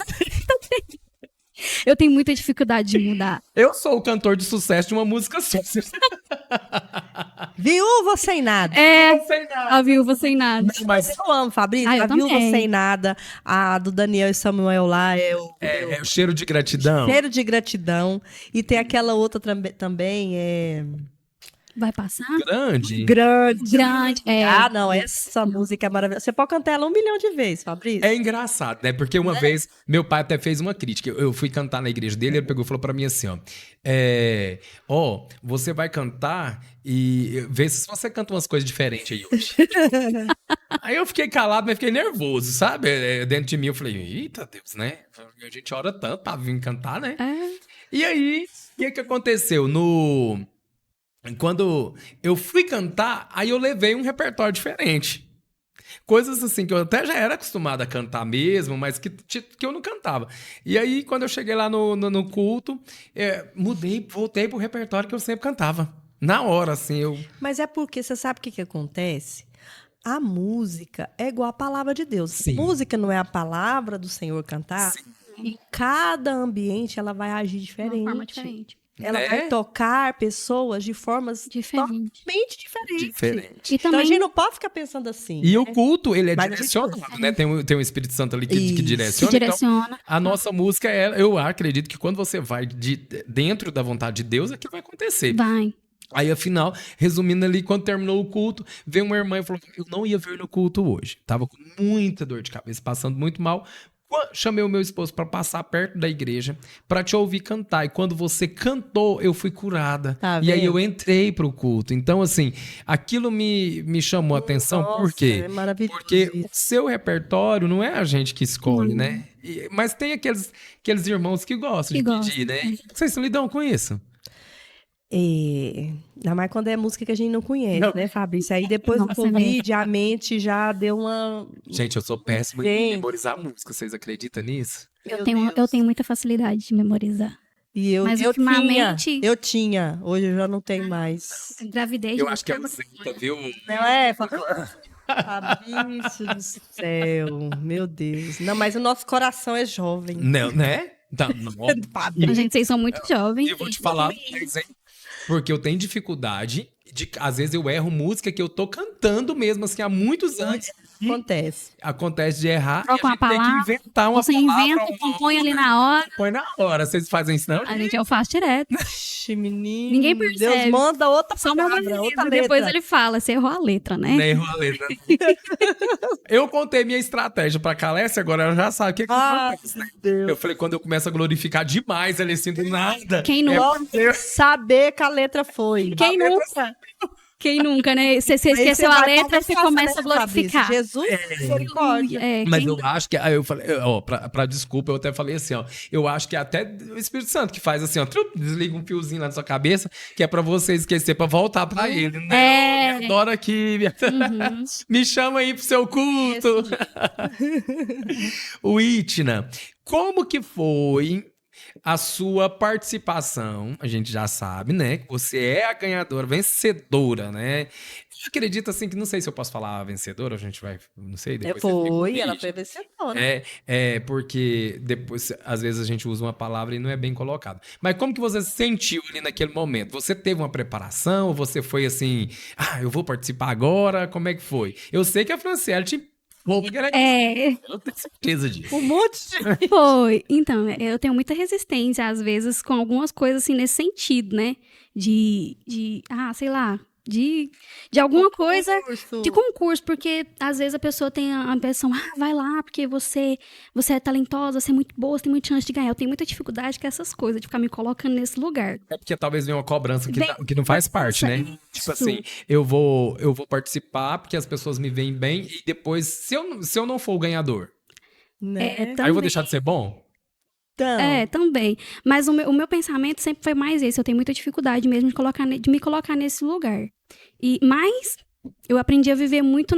Eu tenho muita dificuldade de mudar. Eu sou o cantor de sucesso de uma música só. Viúva sem nada. É, Não sei nada. a viúva sem nada. Mas Eu amo, Fabrício. Eu A Viúva também. Sem Nada, a do Daniel e Samuel lá, é o cheiro de gratidão. Cheiro de Gratidão. E tem aquela outra também, Vai passar? Grande. Grande. Grande. É. Ah, não, essa música é maravilhosa. Você pode cantar ela 1 milhão de vezes, Fabrício. É engraçado, né? Porque uma vez, meu pai até fez uma crítica. Eu fui cantar na igreja dele, ele pegou e falou pra mim assim, ó. Você vai cantar e vê se você canta umas coisas diferentes aí hoje. Aí eu fiquei calado, mas fiquei nervoso, sabe? Dentro de mim eu falei, eita Deus, né? A gente ora tanto pra vir cantar, né? É. E aí, o que aconteceu? Quando eu fui cantar, aí eu levei um repertório diferente. Coisas assim que eu até já era acostumado a cantar mesmo, mas que eu não cantava. E aí, quando eu cheguei lá no culto, voltei pro repertório que eu sempre cantava. Na hora, assim, Mas é porque, você sabe o que acontece? a música é igual a palavra de Deus. Sim. Música não é a palavra do Senhor cantar. Sim. Em cada ambiente ela vai agir De uma forma diferente. diferente. Ela Né? vai tocar pessoas de formas Diferente. totalmente diferentes. Diferente. E Então a também gente não pode ficar pensando assim. E o culto, ele é Mas a gente- direcionado, né? Tem um Espírito Santo ali que Isso. direciona. se Então, direciona. a nossa música, eu acredito que quando você vai dentro da vontade de Deus, é que vai acontecer. Vai. Aí, afinal, resumindo ali, quando terminou o culto, veio uma irmã e falou: eu não ia vir no culto hoje. Tava com muita dor de cabeça, passando muito mal. Chamei o meu esposo para passar perto da igreja para te ouvir cantar. E quando você cantou, eu fui curada. Tá E aí vendo? eu entrei pro culto. Então, assim, aquilo me chamou a atenção. Nossa, Por quê? É maravilhoso. Porque o isso. seu repertório não é a gente que escolhe, né? Mas tem aqueles irmãos que gostam Que de gostam, pedir, né? Vocês lidam com isso? Ainda mais quando é música que a gente não conhece, Não. né, Fabrício? Aí depois do Nossa, Covid, a mente já deu uma... Gente, eu sou péssimo em Gente. memorizar música. Vocês acreditam nisso? Meu Eu Deus. tenho muita facilidade de memorizar. E Mas ultimamente- eu tinha, hoje eu já não tenho mais. Gravidez. Eu acho que é ausenta, viu? Não é? Fabrício do céu, meu Deus. Não, mas o nosso coração é jovem. Não, né? Tá, não. A gente, vocês são muito jovens. E eu vou te falar, porque eu tenho dificuldade às vezes eu erro música que eu tô cantando mesmo, assim, há muitos anos. Acontece. Acontece de errar Troca uma e a gente tem palavra, que inventar uma Você palavra. inventa, compõe ali na hora. Põe na hora. Vocês fazem isso, não? A gente eu faço direto. Ixi, menino. Ninguém percebe. Deus manda outra Só uma palavra, outra letra. depois ele fala, você errou a letra, né? Nem errou a letra. Eu contei minha estratégia pra Calécia, agora ela já sabe o que acontece, né? Deus. Eu falei, quando eu começo a glorificar demais, ela assim, do nada. Quem não- Saber que a letra foi. Quem nunca? Quem nunca, né? Você Aí esqueceu vai a dar letra, uma você graça, começa né, a glorificar. Fabrício? Jesus, misericórdia. É, Mas quem- eu acho que. Aí eu falei, ó, pra desculpa, eu até falei assim, ó. Eu acho que é até o Espírito Santo que faz assim, ó. Desliga um fiozinho lá na sua cabeça, que é pra você esquecer, pra voltar pra ele, né? É. Eu adoro aqui. Uhum. Me chama aí pro seu culto. O Itna, como que foi a sua participação? A gente já sabe, né? Que você é a ganhadora, vencedora, né? Eu acredito assim que não sei se eu posso falar vencedora, a gente vai, não sei, depois você fica com Foi, o ela Itna. foi vencedora. Porque depois, às vezes, a gente usa uma palavra e não é bem colocada. Mas como que você se sentiu ali naquele momento? Você teve uma preparação? Ou você foi assim, eu vou participar agora? Como é que foi? Eu sei que a Franciele te... Eu tenho certeza disso. Um monte de... Foi. Então, eu tenho muita resistência, às vezes, com algumas coisas, assim, nesse sentido, né? Sei lá, de alguma coisa... Curso. De concurso, porque às vezes a pessoa tem a impressão, vai lá, porque você é talentosa, você é muito boa, você tem muita chance de ganhar. Eu tenho muita dificuldade com essas coisas, de ficar me colocando nesse lugar. É porque talvez venha uma cobrança que, Bem, que não faz parte, né? isso. Tipo assim, eu vou participar porque as pessoas me veem bem e depois, se eu não for o ganhador, Né? aí eu vou Também. deixar de ser bom? Então, Também. Mas o meu pensamento sempre foi mais esse. Eu tenho muita dificuldade mesmo de me colocar nesse lugar. Mas eu aprendi a viver muito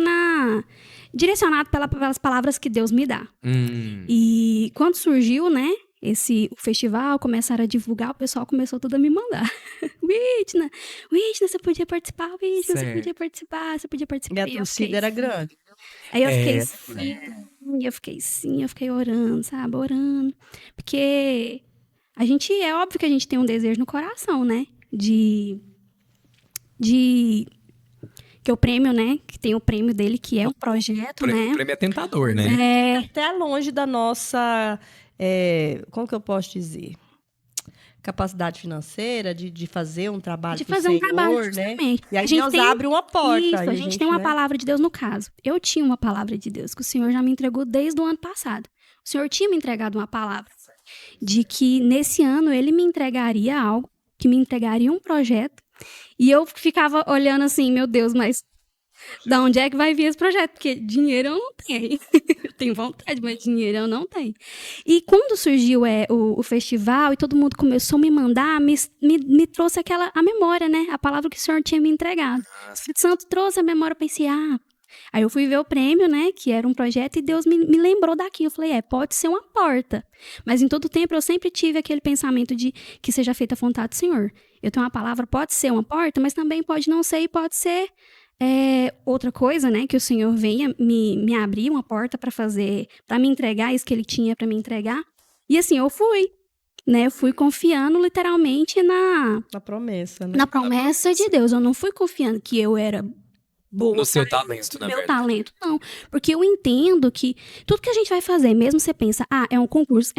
direcionado pelas palavras que Deus me dá. E quando surgiu, né, o festival, começaram a divulgar, o pessoal começou tudo a me mandar. Whitney, você podia participar, Whitney, você Certo. podia participar, você podia participar. minha E eu fiquei torcida era assim. grande. Aí eu fiquei orando, sabe? Orando. Porque é óbvio que a gente tem um desejo no coração, né? Que o prêmio, né? Que tem o prêmio dele, que é um projeto, O né? prêmio é tentador, né? Até longe da nossa... como que eu posso dizer? Capacidade financeira de fazer um trabalho De pro fazer um Senhor, trabalho, né? justamente. E aí A gente Deus tem- abre uma porta. Isso, e a gente tem uma né? palavra de Deus no caso. Eu tinha uma palavra de Deus que o Senhor já me entregou desde o ano passado. O Senhor tinha me entregado uma palavra de que nesse ano ele me entregaria algo, que me entregaria um projeto. E eu ficava olhando assim, meu Deus, mas da onde é que vai vir esse projeto? Porque dinheiro eu não tenho. Eu tenho vontade, mas dinheiro eu não tenho. E quando surgiu o festival e todo mundo começou a me mandar, me trouxe a memória, né? A palavra que o Senhor tinha me entregado. O Espírito Santo trouxe a memória, eu pensei, Aí eu fui ver o prêmio, né? Que era um projeto e Deus me lembrou daquilo. Eu falei, pode ser uma porta. Mas em todo tempo eu sempre tive aquele pensamento de que seja feita a vontade do Senhor. Eu tenho uma palavra, pode ser uma porta, mas também pode não ser e pode ser outra coisa, né, que o Senhor venha me abrir uma porta para me entregar isso que Ele tinha para me entregar. E assim, eu fui, né, eu fui confiando literalmente na promessa, né? promessa de Deus. Eu não fui confiando que eu era boa. No seu talento, na meu verdade. talento, não. Porque eu entendo que tudo que a gente vai fazer, mesmo você pensa, é um concurso,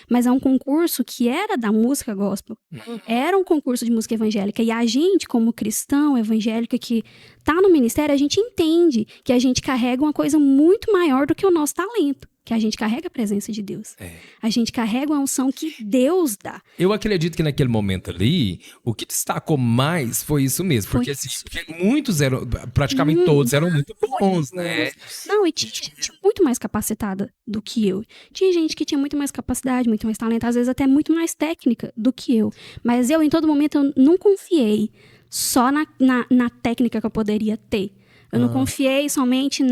mas é um concurso que era da música gospel. Era um concurso de música evangélica. E a gente, como cristão evangélico que tá no ministério, a gente entende que a gente carrega uma coisa muito maior do que o nosso talento. Que a gente carrega a presença de Deus. A gente carrega a unção que Deus dá. Eu acredito que naquele momento ali, o que destacou mais foi isso mesmo. Porque, assim, porque muitos eram, praticamente todos eram muito bons, né? Não, e tinha gente muito mais capacitada do que eu. Tinha gente que tinha muito mais capacidade, muito mais talento, às vezes até muito mais técnica do que eu. Mas eu, em todo momento, eu não confiei só na técnica que eu poderia ter. Eu não confiei somente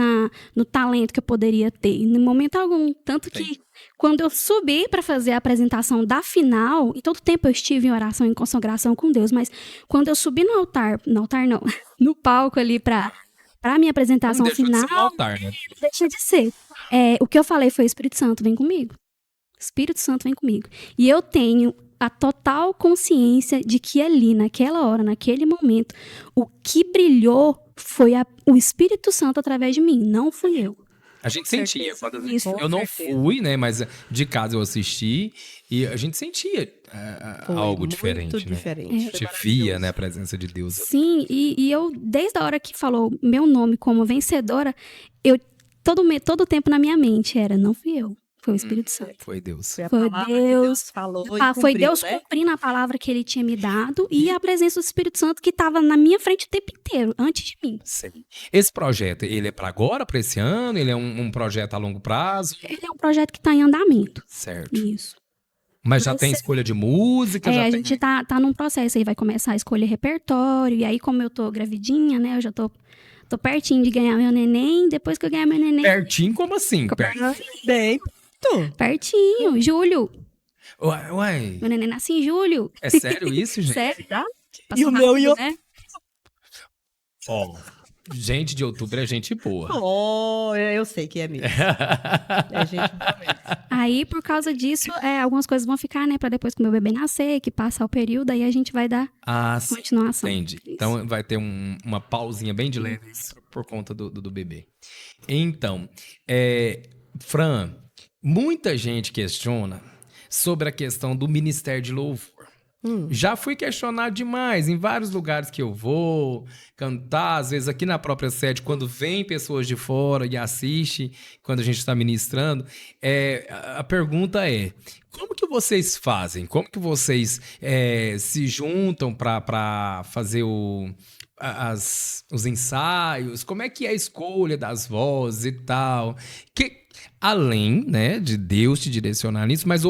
no talento que eu poderia ter, em momento algum. Tanto que, quando eu subi para fazer a apresentação da final, em todo tempo eu estive em oração, em consagração com Deus, mas quando eu subi no altar não, no palco ali para a minha apresentação Não deixa de final, ser um altar, né? deixa de ser. O que eu falei foi: Espírito Santo, vem comigo. Espírito Santo, vem comigo. E eu tenho a total consciência de que ali, naquela hora, naquele momento, o que brilhou foi o Espírito Santo através de mim, não fui eu. A gente sentia. Isso. Eu não fui, né? Mas de casa eu assisti e a gente sentia algo diferente, muito né? diferente. A gente via, né, a presença de Deus. Sim, e eu, desde a hora que falou meu nome como vencedora, todo o tempo na minha mente era: não fui eu. Foi o Espírito Santo. Foi Deus. Foi a Foi palavra que Deus. falou e Foi cumpriu, Deus né? cumprindo a palavra que Ele tinha me dado e a presença do Espírito Santo que estava na minha frente o tempo inteiro, antes de mim. Sim. Esse projeto, ele é para agora, para esse ano? Ele é um projeto a longo prazo? Ele é um projeto que está em andamento. Certo. Isso. Mas já tem escolha de música? Já a tem... gente tá num processo aí, vai começar a escolher repertório, e aí como eu tô gravidinha, né, eu já tô pertinho de ganhar meu neném, depois que eu ganhar meu neném... Pertinho como assim? Bem, Pertinho, julho. Uai, Meu neném nasce em julho. é sério isso, gente? Sério, tá? E o meu rápido, né? Ó, gente de outubro é gente boa. Oh, eu sei que é mesmo. É gente boa mesmo. Aí, por causa disso, algumas coisas vão ficar, né, pra depois que o meu bebê nascer, que passar o período, aí a gente vai dar Sim, continuação. entendi. Isso. Então vai ter uma pausinha bem de leve por conta do bebê. Então, Fran, muita gente questiona sobre a questão do Ministério de Louvor. Já fui questionado demais em vários lugares que eu vou cantar, às vezes aqui na própria sede, quando vem pessoas de fora e assistem, quando a gente está ministrando, a pergunta é: como que vocês fazem? Como que vocês se juntam para fazer os ensaios? Como é que é a escolha das vozes e tal? Além, né, de Deus te direcionar nisso, mas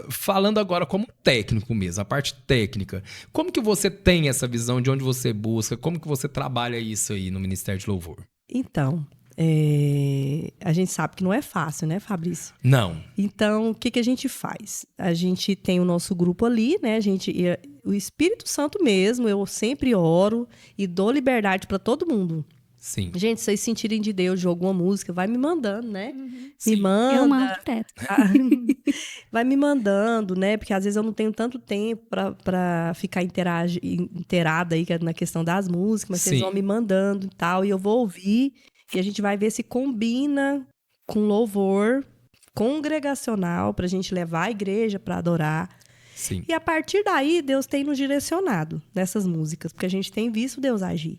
falando agora como técnico mesmo, a parte técnica, como que você tem essa visão de onde você busca, como que você trabalha isso aí no Ministério de Louvor? Então, a gente sabe que não é fácil, né, Fabrício? Não. Então, o que a gente faz? A gente tem o nosso grupo ali, né? O Espírito Santo mesmo, eu sempre oro e dou liberdade para todo mundo. Sim. Gente, se vocês sentirem de Deus de alguma música, vai me mandando, né? Sim. Me manda. Eu mando direto. Vai me mandando, né? Porque às vezes eu não tenho tanto tempo para ficar inteirada aí na questão das músicas, mas vocês Sim. vão me mandando e tal, e eu vou ouvir, e a gente vai ver se combina com louvor congregacional pra gente levar a igreja para adorar. Sim. E a partir daí, Deus tem nos direcionado nessas músicas, porque a gente tem visto Deus agir,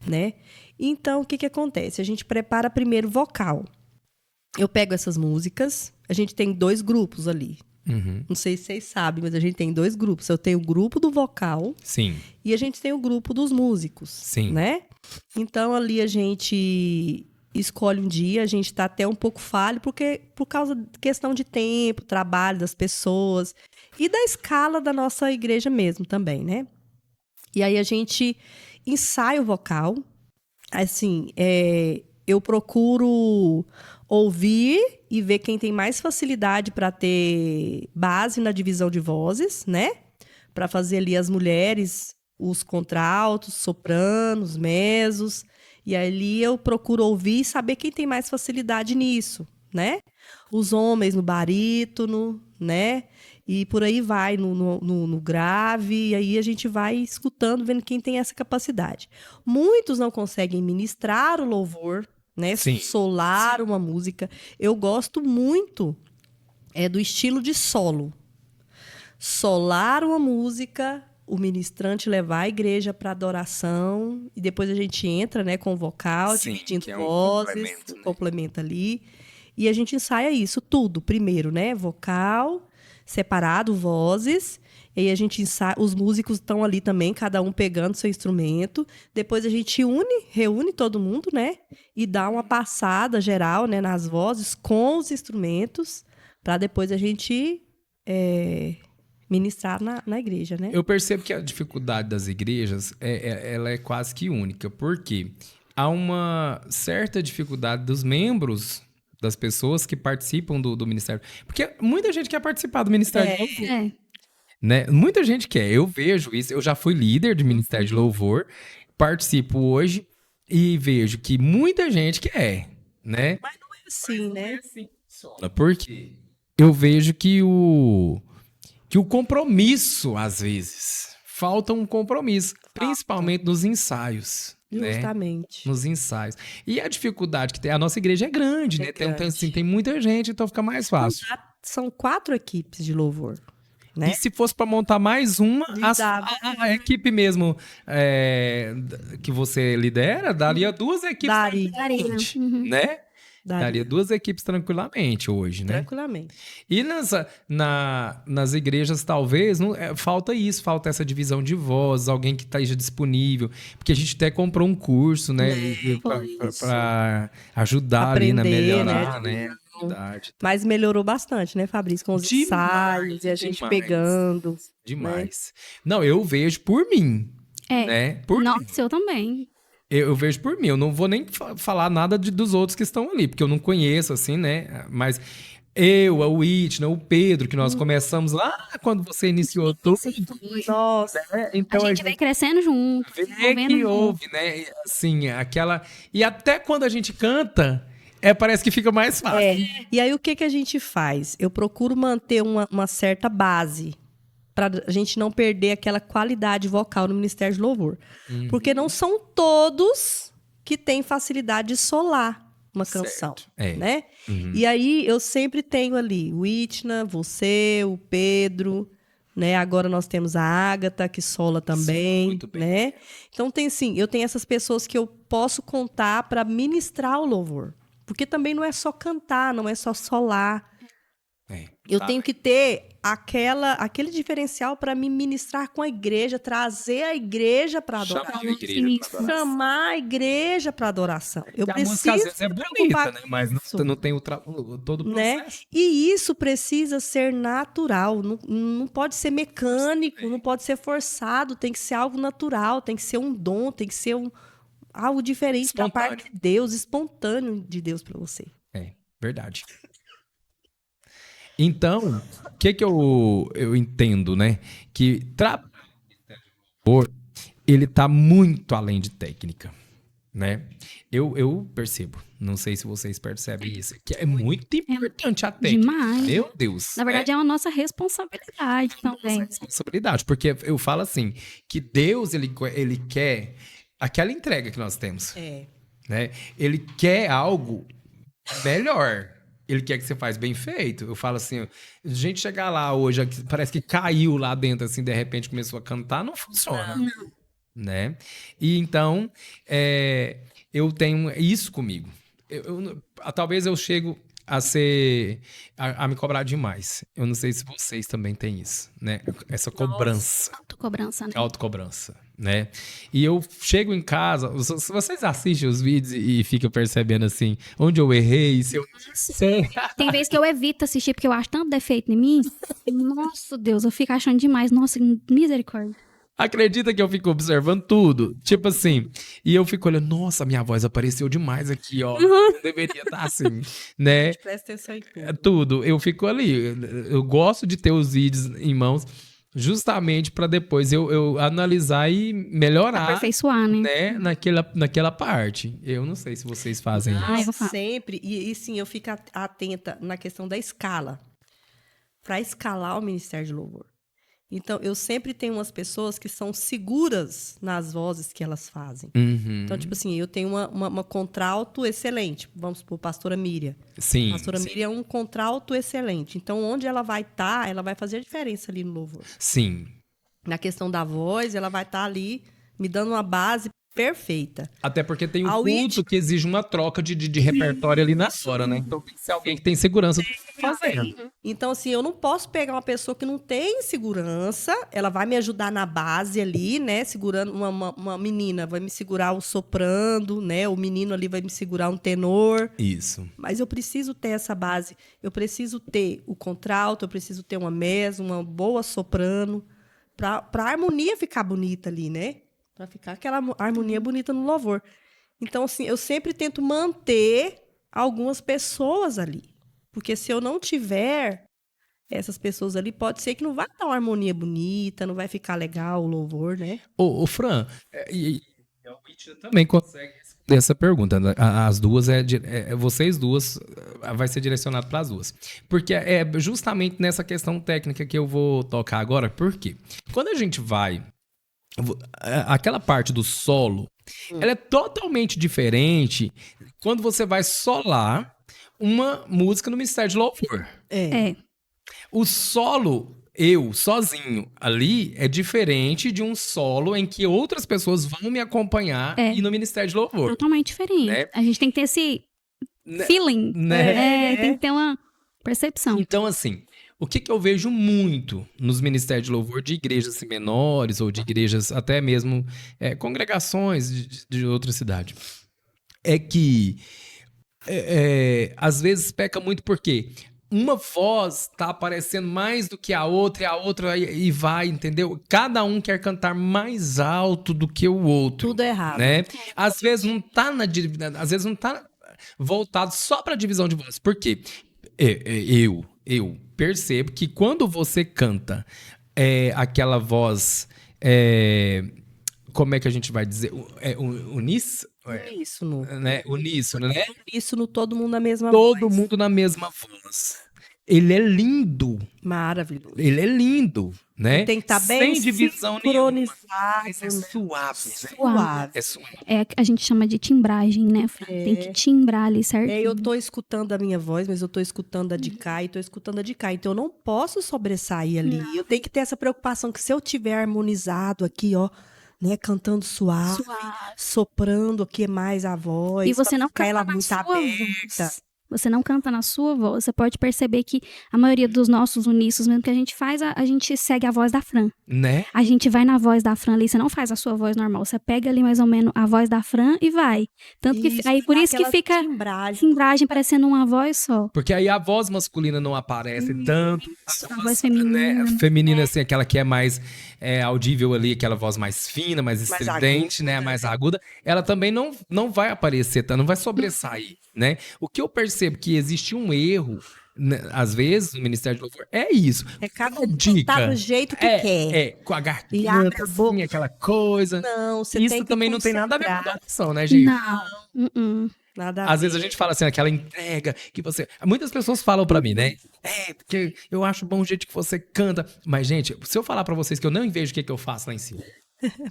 né? Então, o que acontece? A gente prepara primeiro o vocal. Eu pego essas músicas, a gente tem 2 grupos ali. Uhum. Não sei se vocês sabem, mas a gente tem 2 grupos. Eu tenho o grupo do vocal Sim. e a gente tem o grupo dos músicos, Sim. né? Então, ali a gente escolhe um dia, a gente tá até um pouco falho, porque por causa de questão de tempo, trabalho das pessoas e da escala da nossa igreja mesmo também, né? E aí a gente ensaia o vocal. Assim, eu procuro ouvir e ver quem tem mais facilidade para ter base na divisão de vozes, né? Para fazer ali as mulheres os contraltos, sopranos, mesos. E ali eu procuro ouvir e saber quem tem mais facilidade nisso, né? Os homens no barítono, né? E por aí vai, no grave. E aí a gente vai escutando, vendo quem tem essa capacidade. Muitos não conseguem ministrar o louvor, né? Sim. Solar uma música. Eu gosto muito do estilo de solo. Solar uma música, o ministrante levar a igreja para adoração, e depois a gente entra, né, com o vocal, Sim, dividindo que é um vozes, complemento, né? complementa ali, e a gente ensaia isso tudo, primeiro, né, vocal, separado, vozes, e aí a gente ensaia, os músicos estão ali também, cada um pegando seu instrumento, depois a gente reúne todo mundo, né, e dá uma passada geral, né, nas vozes com os instrumentos, para depois a gente ministrar na igreja, né? Eu percebo que a dificuldade das igrejas ela é quase que única, porque há uma certa dificuldade dos membros, das pessoas que participam do ministério. Porque muita gente quer participar do ministério de louvor, É. né? Muita gente quer. Eu vejo isso. Eu já fui líder de ministério de louvor, participo hoje e vejo que muita gente quer, né? Mas não é assim, né? Por quê? Eu vejo que o compromisso, às vezes, falta um compromisso, principalmente nos ensaios, né? Justamente. Nos ensaios. E a dificuldade que tem, a nossa igreja é grande, né? Tem muita gente, então fica mais fácil. São 4 equipes de louvor, né? E se fosse para montar mais uma, a equipe mesmo que você lidera, daria 2 equipes Daria. tranquilamente, Uhum. né? Daria 2 equipes tranquilamente hoje, né? Tranquilamente. E nas igrejas, talvez, falta isso, falta essa divisão de vozes, alguém que esteja disponível. Porque a gente até comprou um curso, né? Para ajudar ali na Aprender, melhorar, né? A habilidade. Mas melhorou bastante, né, Fabrício? Com os Demais, ensaios e a gente demais. pegando. Demais. Não, eu vejo por mim. Né? Por mim. Nossa, eu também. Eu vejo por mim. Eu não vou nem falar nada dos outros que estão ali, porque eu não conheço, assim, né? Mas eu, a Whitney, o Pedro, que nós começamos lá quando você iniciou tudo. Nossa, Então A gente vem crescendo junto. vê desenvolvendo que junto. houve, né? E, assim, aquela... E até quando a gente canta, parece que fica mais fácil. E aí o que a gente faz? Eu procuro manter uma certa base para a gente não perder aquela qualidade vocal no Ministério de Louvor. Porque não são todos que têm facilidade de solar uma canção, né? E aí eu sempre tenho ali o Whitney, você, o Pedro, né? Agora nós temos a Ágata, que sola também, muito bem. né? Então eu tenho essas pessoas que eu posso contar para ministrar o louvor. Porque também não é só cantar, não é só solar. Eu tenho que ter aquele diferencial para me ministrar com a igreja, trazer a igreja para adoração. Chamar a igreja para adoração. Eu a preciso música às vezes é me bonita, preocupar né? com Mas isso, não tem todo o né? processo. E isso precisa ser natural, não pode ser mecânico, não pode ser forçado, tem que ser algo natural, tem que ser um dom, tem que ser algo diferente da parte de Deus, espontâneo de Deus para você. Verdade. Então, o que eu entendo, né? Que ele tá muito além de técnica, né? Eu percebo, não sei se vocês percebem isso, que é muito importante a técnica. Demais. Meu Deus. Na verdade, é uma nossa responsabilidade também. Responsabilidade, porque eu falo assim, que Deus, ele quer aquela entrega que nós temos, né? Ele quer algo melhor. Ele quer que você faz bem feito. Eu falo assim, a gente chegar lá hoje, parece que caiu lá dentro, assim, de repente começou a cantar, não funciona. Não. Né? E então, eu tenho isso comigo. Talvez eu chego a me cobrar demais. Eu não sei se vocês também têm isso, né? Essa cobrança. Autocobrança, né? Autocobrança, né? E eu chego em casa, se vocês assistem os vídeos e ficam percebendo assim, onde eu errei, se eu sei. Tem vezes que eu evito assistir porque eu acho tanto defeito em mim. Nossa, Deus, eu fico achando demais. Nossa, misericórdia. Acredita que eu fico observando tudo? Tipo assim, e eu fico olhando, nossa, minha voz apareceu demais aqui, ó. Não deveria estar assim, né? Presta atenção em tudo. Tudo. Eu fico ali. Eu gosto de ter os vídeos em mãos, justamente para depois eu analisar e melhorar, Aperfeiçoar, né? né, naquela parte. Eu não sei se vocês fazem isso. Ah, eu vou falar. Sempre. E sim, eu fico atenta na questão da escala. Para escalar o Ministério de Louvor. Então, eu sempre tenho umas pessoas que são seguras nas vozes que elas fazem. Uhum. Então, tipo assim, eu tenho uma contralto excelente. Vamos supor, pastora Miriam. Sim. Pastora sim. Miriam é um contralto excelente. Então, onde ela vai estar, ela vai fazer a diferença ali no louvor. Sim. Na questão da voz, ela vai estar ali me dando uma base perfeita. Até porque tem um Ao culto que exige uma troca de repertório ali na hora, né? Então tem que ser alguém que tem segurança do que tá fazendo. Então, assim, eu não posso pegar uma pessoa que não tem segurança, ela vai me ajudar na base ali, né? Segurando uma menina, vai me segurar o soprando, né? O menino ali vai me segurar um tenor. Isso. Mas eu preciso ter essa base. Eu preciso ter o contralto, eu preciso ter uma mesa, uma boa soprano, pra harmonia ficar bonita ali, né? Pra ficar aquela harmonia bonita no louvor. Então, assim, eu sempre tento manter algumas pessoas ali. Porque se eu não tiver essas pessoas ali, pode ser que não vai dar uma harmonia bonita, não vai ficar legal o louvor, né? Ô, Fran, e o Whitney também consegue responder essa pergunta. Né? As duas, vocês duas, vai ser direcionado para as duas. Porque é justamente nessa questão técnica que eu vou tocar agora. Por quê? Quando a gente vai... Aquela parte do solo, ela é totalmente diferente quando você vai solar uma música no Ministério de Louvor. É. O solo, sozinho, ali, é diferente de um solo em que outras pessoas vão me acompanhar e no Ministério de Louvor. Totalmente diferente. Né? A gente tem que ter esse feeling. Né? Tem que ter uma percepção. Então, assim, o que eu vejo muito nos ministérios de louvor de igrejas assim, menores ou de igrejas até mesmo congregações de outra cidade é que às vezes peca muito porque uma voz tá aparecendo mais do que a outra e a outra e vai, entendeu? Cada um quer cantar mais alto do que o outro. Tudo errado. Né? Às vezes não tá às vezes não tá voltado só para divisão de voz. Por quê? Eu percebo que quando você canta aquela voz, como é que a gente vai dizer? Uníssono. Né? Uníssono, né? Uníssono, todo mundo na mesma voz. Todo mundo na mesma voz. Ele é lindo. Maravilhoso. Ele é lindo, né? Tem que estar bem sem divisão nenhuma. sincronizado. Mas é suave, né? Suave. É suave. A gente chama de timbragem, né, Fran? Tem que timbrar ali certinho. Eu tô escutando a minha voz, mas eu tô escutando a de cá e tô escutando a de cá. Então eu não posso sobressair ali. Eu tenho que ter essa preocupação que se eu tiver harmonizado aqui, ó, né, cantando suave, soprando aqui mais a voz. E você não ficar canta ela na muito sua aberta. voz. Você não canta na sua voz. Você pode perceber que a maioria dos nossos uníssonos, mesmo que a gente faz, a gente segue a voz da Fran. Né? A gente vai na voz da Fran ali, você não faz a sua voz normal. Você pega ali mais ou menos a voz da Fran e vai. Tanto que aí por isso que fica timbragem parecendo uma voz só. Porque aí a voz masculina não aparece tanto. A voz feminina. Né? Feminina, assim, aquela que é mais audível ali, aquela voz mais fina, mais estridente, né? Mais aguda. Ela também não vai aparecer, tá? Não vai sobressair, né? O que eu percebo que existe um erro, né, às vezes, no Ministério de Louvor, é isso. Cada um tá do jeito que quer. Com a E abre garganta, a boca. assim, aquela coisa. Não, você Isso tem que também não tem nada a ver com concentrar. adoração, né, gente? Não. Nada a Às ver. vezes a gente fala assim, aquela entrega que você... Muitas pessoas falam pra mim, né? Porque eu acho bom o jeito que você canta. Mas, gente, se eu falar pra vocês que eu não vejo o que eu faço lá em cima,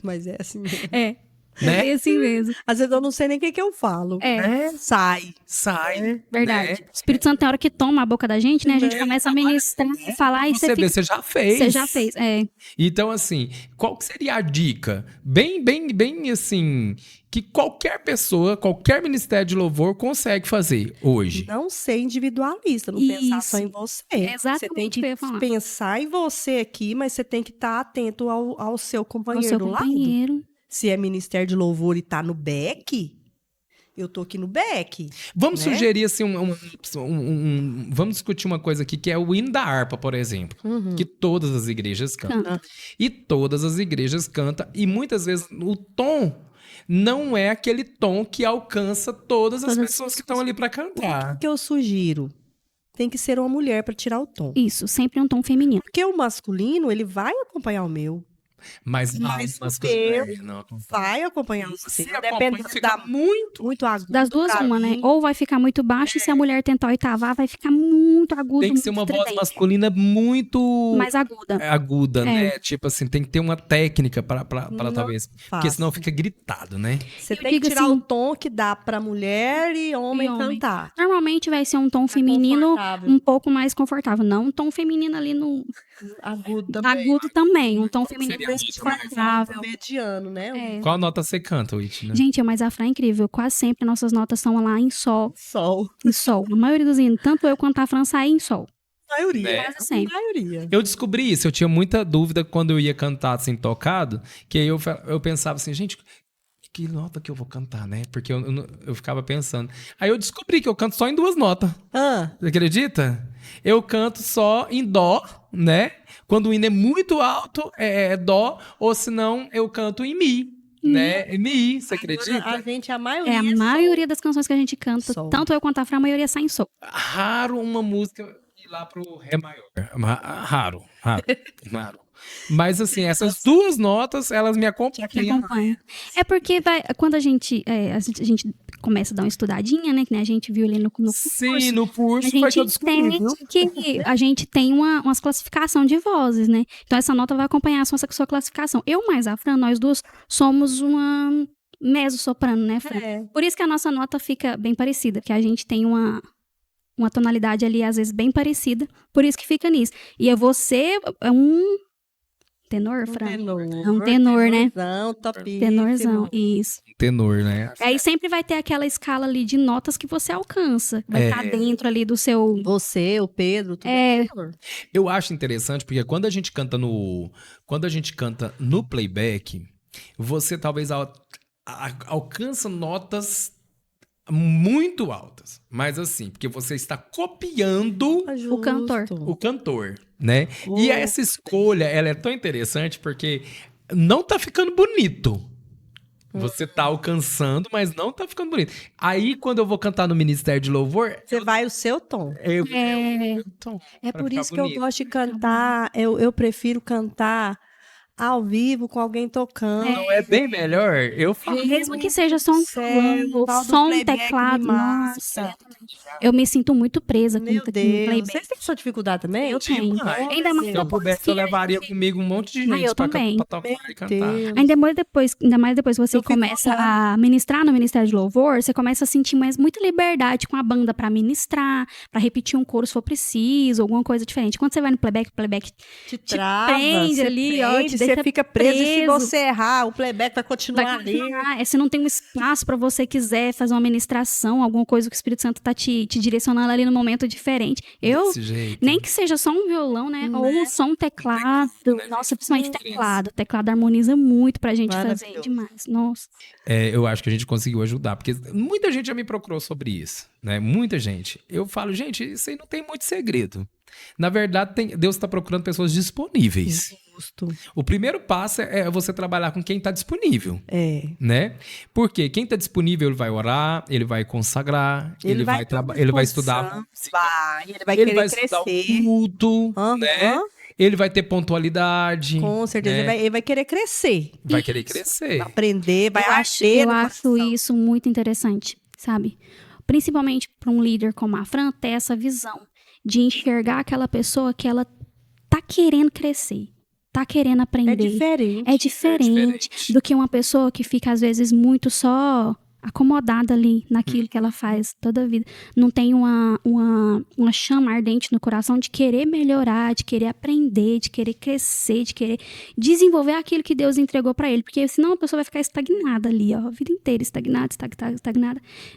Mas é assim mesmo. né? É assim mesmo. Às vezes eu não sei nem o que eu falo. Sai. Sai. Verdade. Né? O Espírito Santo tem hora que toma a boca da gente, né? A gente começa a ministrar e falar e Você vê, você já fez. Você já fez, Então, assim, qual que seria a dica? Bem, assim, que qualquer pessoa, qualquer ministério de louvor consegue fazer hoje. Não ser individualista, não pensar só em você. Exatamente Você tem o que eu ia falar. que pensar em você aqui, mas você tem que estar atento ao seu O companheiro seu do lado. companheiro. Se é ministério de louvor e tá no back, eu tô aqui no back. Vamos né? sugerir, assim, vamos discutir uma coisa aqui, que é o hino da harpa, por exemplo. Que todas as igrejas cantam. Canta. E todas as igrejas cantam. E muitas vezes o tom não é aquele tom que alcança todas as pessoas que estão ali para cantar. O que eu sugiro? tem que ser uma mulher para tirar o tom. Isso, sempre um tom feminino. Porque o masculino, ele vai acompanhar o meu. Mas o meu vai acompanhar o seu. Depende da muito agudo. Das duas, uma, né? Ou vai ficar muito baixo, e se a mulher tentar oitavar, vai ficar muito agudo. Tem que ser uma voz masculina muito... mais aguda. Aguda, né? Tipo assim, tem que ter uma técnica para talvez... Porque senão fica gritado, né? Você tem que tirar o tom que dá pra mulher e homem cantar. Normalmente vai ser um tom feminino um pouco mais confortável. Não um tom feminino ali no... Agudo também. Um tom feminino mais confortável. Mediano, né? Qual nota você canta, Whitney? Gente, mas a Fran é incrível. Quase sempre nossas notas são lá em sol. Em sol. A maioria dos hinos, tanto eu quanto a Fran, saem em sol. Quase sempre. Maioria. Eu descobri isso. Eu tinha muita dúvida quando eu ia cantar assim, tocado. Que aí eu pensava assim, gente... Que nota que eu vou cantar, né? Porque eu ficava pensando. Aí eu descobri que eu canto só em 2 notas. Você acredita? Eu canto só em dó, né? Quando o hino é muito alto, é dó. Ou senão, eu canto em mi, né? Mi, você acredita? A maioria a maioria das canções que a gente canta, sol. Tanto eu quanto a Fran, a maioria sai em sol. Raro uma música ir lá pro ré maior. Raro. Mas, assim, essas 2 notas, elas me acompanham. É porque quando a gente começa a dar uma estudadinha, né? Que nem a gente viu ali no curso. Sim, no curso foi que eu descobri, que a gente tem umas classificação de vozes, né? Então, essa nota vai acompanhar a sua classificação. Eu mais a Fran, nós duas somos uma mezzo-soprano, né, Fran? Por isso que a nossa nota fica bem parecida, que a gente tem uma tonalidade ali, às vezes, bem parecida. Por isso que fica nisso. E você é um... Tenor, Fran? É um tenor, né? Tenorzão, isso. Tenor, né? Aí sempre vai ter aquela escala ali de notas que você alcança. Vai estar dentro ali do seu... Você, o Pedro, tudo é tenor. Eu acho interessante, porque quando a gente canta no playback, você talvez alcança notas muito altas. Mas assim, porque você está copiando o cantor, né? E essa escolha, ela é tão interessante porque não tá ficando bonito. Você tá alcançando, mas não tá ficando bonito. Aí, quando eu vou cantar no Ministério de Louvor... Você vai o seu tom. É por isso que eu gosto de cantar. Eu prefiro cantar ao vivo com alguém tocando. Não é bem melhor? Eu falo. Mesmo que seja só um som, um teclado. Nossa. Eu me sinto muito presa com o playback. Vocês têm sua dificuldade também? Eu tenho. Ainda mais se eu pudesse, eu levaria comigo um monte de gente pra tocar e cantar. Ainda mais depois que você começa a ministrar no Ministério de Louvor, você começa a sentir muita liberdade com a banda pra ministrar, pra repetir um coro se for preciso, alguma coisa diferente. Quando você vai no playback, o playback te prende ali, ó, você fica preso. E se você errar, o playback vai continuar ali. Se não tem um espaço pra você quiser fazer uma ministração, alguma coisa que o Espírito Santo tá te direcionando ali no momento diferente. Nem que seja só um violão, né? Ou só um teclado. Nossa, principalmente teclado. O teclado harmoniza muito pra gente fazer demais. Nossa. Eu acho que a gente conseguiu ajudar, porque muita gente já me procurou sobre isso, né? Muita gente. Eu falo, gente, isso aí não tem muito segredo. Na verdade, Deus está procurando pessoas disponíveis. Justo. O primeiro passo é você trabalhar com quem está disponível. Né? Porque quem está disponível, ele vai orar, ele vai consagrar, ele vai estudar. Ele vai querer estudar crescer. O culto, né? Ele vai ter pontualidade. Com certeza, né? ele vai querer crescer. Vai querer crescer. Vai aprender, vai Eu acho isso muito interessante, sabe? Principalmente para um líder como a Fran, ter essa visão de enxergar aquela pessoa que ela tá querendo crescer, tá querendo aprender. É diferente do que uma pessoa que fica, às vezes, muito só acomodada ali naquilo que ela faz toda a vida. Não tem uma chama ardente no coração de querer melhorar, de querer aprender, de querer crescer, de querer desenvolver aquilo que Deus entregou para ele. Porque senão a pessoa vai ficar estagnada ali, ó, a vida inteira estagnada.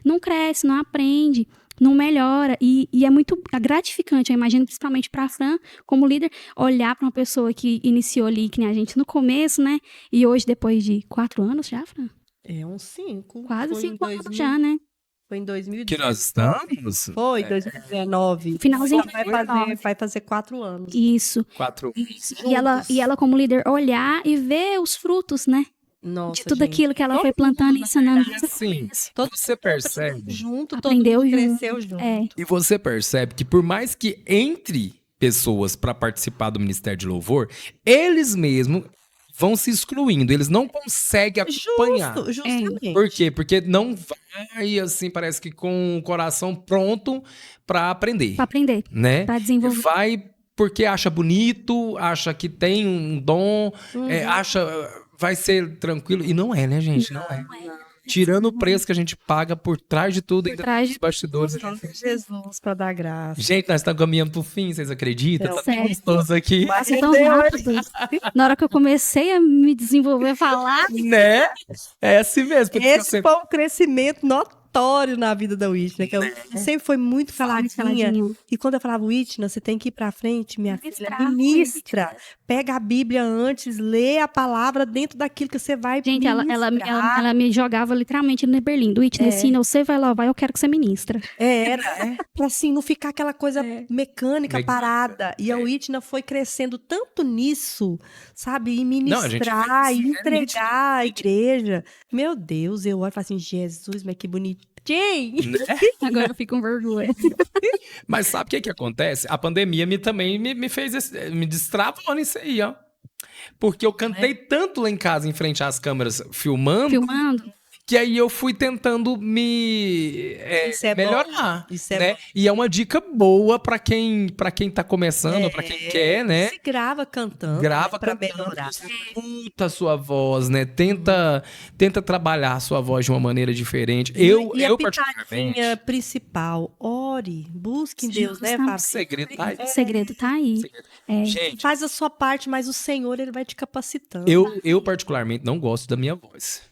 Não cresce, não aprende. Não melhora, e é muito gratificante, eu imagino, principalmente para a Fran, como líder, olhar para uma pessoa que iniciou ali, que nem a gente no começo, né? E hoje, depois de 4 anos já, Fran? Uns 5. Quase 5 anos já, né? Foi em 2019. Que nós estamos? Foi, 2019. Finalzinho. Vai fazer 4 anos. Isso. 4. E ela, como líder, olhar e ver os frutos, né? Nossa, de tudo gente. aquilo que ela foi plantando e ensinando. Sim, Todo você percebe. junto, Aprendeu todo mundo junto. cresceu junto. É. E você percebe que por mais que entre pessoas para participar do Ministério de Louvor, eles mesmos vão se excluindo, eles não conseguem acompanhar. Justamente. Por quê? Porque não vai, assim, parece que com o coração pronto para aprender, Pra aprender, né? pra desenvolver. Vai porque acha bonito, acha que tem um dom, acha vai ser tranquilo. E não é, né, gente? Não é. Tirando o preço que a gente paga por trás de tudo, ainda trás dos de- bastidores. Jesus, pra dar graça. Gente, nós estamos caminhando pro fim, vocês acreditam? Tá tão Sério. gostoso aqui. Passa tão rápido. Na hora que eu comecei a me desenvolver, a falar, Né? É assim mesmo. Porque Esse você... foi um crescimento notório na vida da Whitney, que eu sempre foi muito caladinha. caladinho. E quando eu falava, Whitney, você tem que ir pra frente, minha filha, Ministrar. ministra. Pega a Bíblia antes, lê a palavra dentro daquilo que você vai gente, ela me jogava literalmente no Berlim. Do Whitney, ensina, você vai louvar, eu quero que você ministra. Pra assim, não ficar aquela coisa mecânica, parada. E a Whitney foi crescendo tanto nisso, sabe? Em Não, a gente ministrar, vê e isso, entregar a igreja. Meu Deus, eu olho e falo assim, Jesus, mas que bonitinho. Agora eu fico com vergonha. Mas sabe o que que acontece? A pandemia também me fez, me destravou nisso aí, ó. Porque eu cantei tanto lá em casa, em frente às câmeras, filmando, que aí eu fui tentando me Isso é melhorar. bom. Isso é né? bom. E é uma dica boa pra quem tá começando, pra quem quer, né? Se grava cantando. Grava pra cantando, melhorar. escuta a sua voz, né? Tenta trabalhar a sua voz de uma maneira diferente. Eu e a particularmente, pitadinha principal, ore, busque em Deus, né, o Fábio? segredo tá aí. O segredo tá aí. Gente, Faz a sua parte, mas o Senhor, ele vai te capacitando. eu particularmente não gosto da minha voz.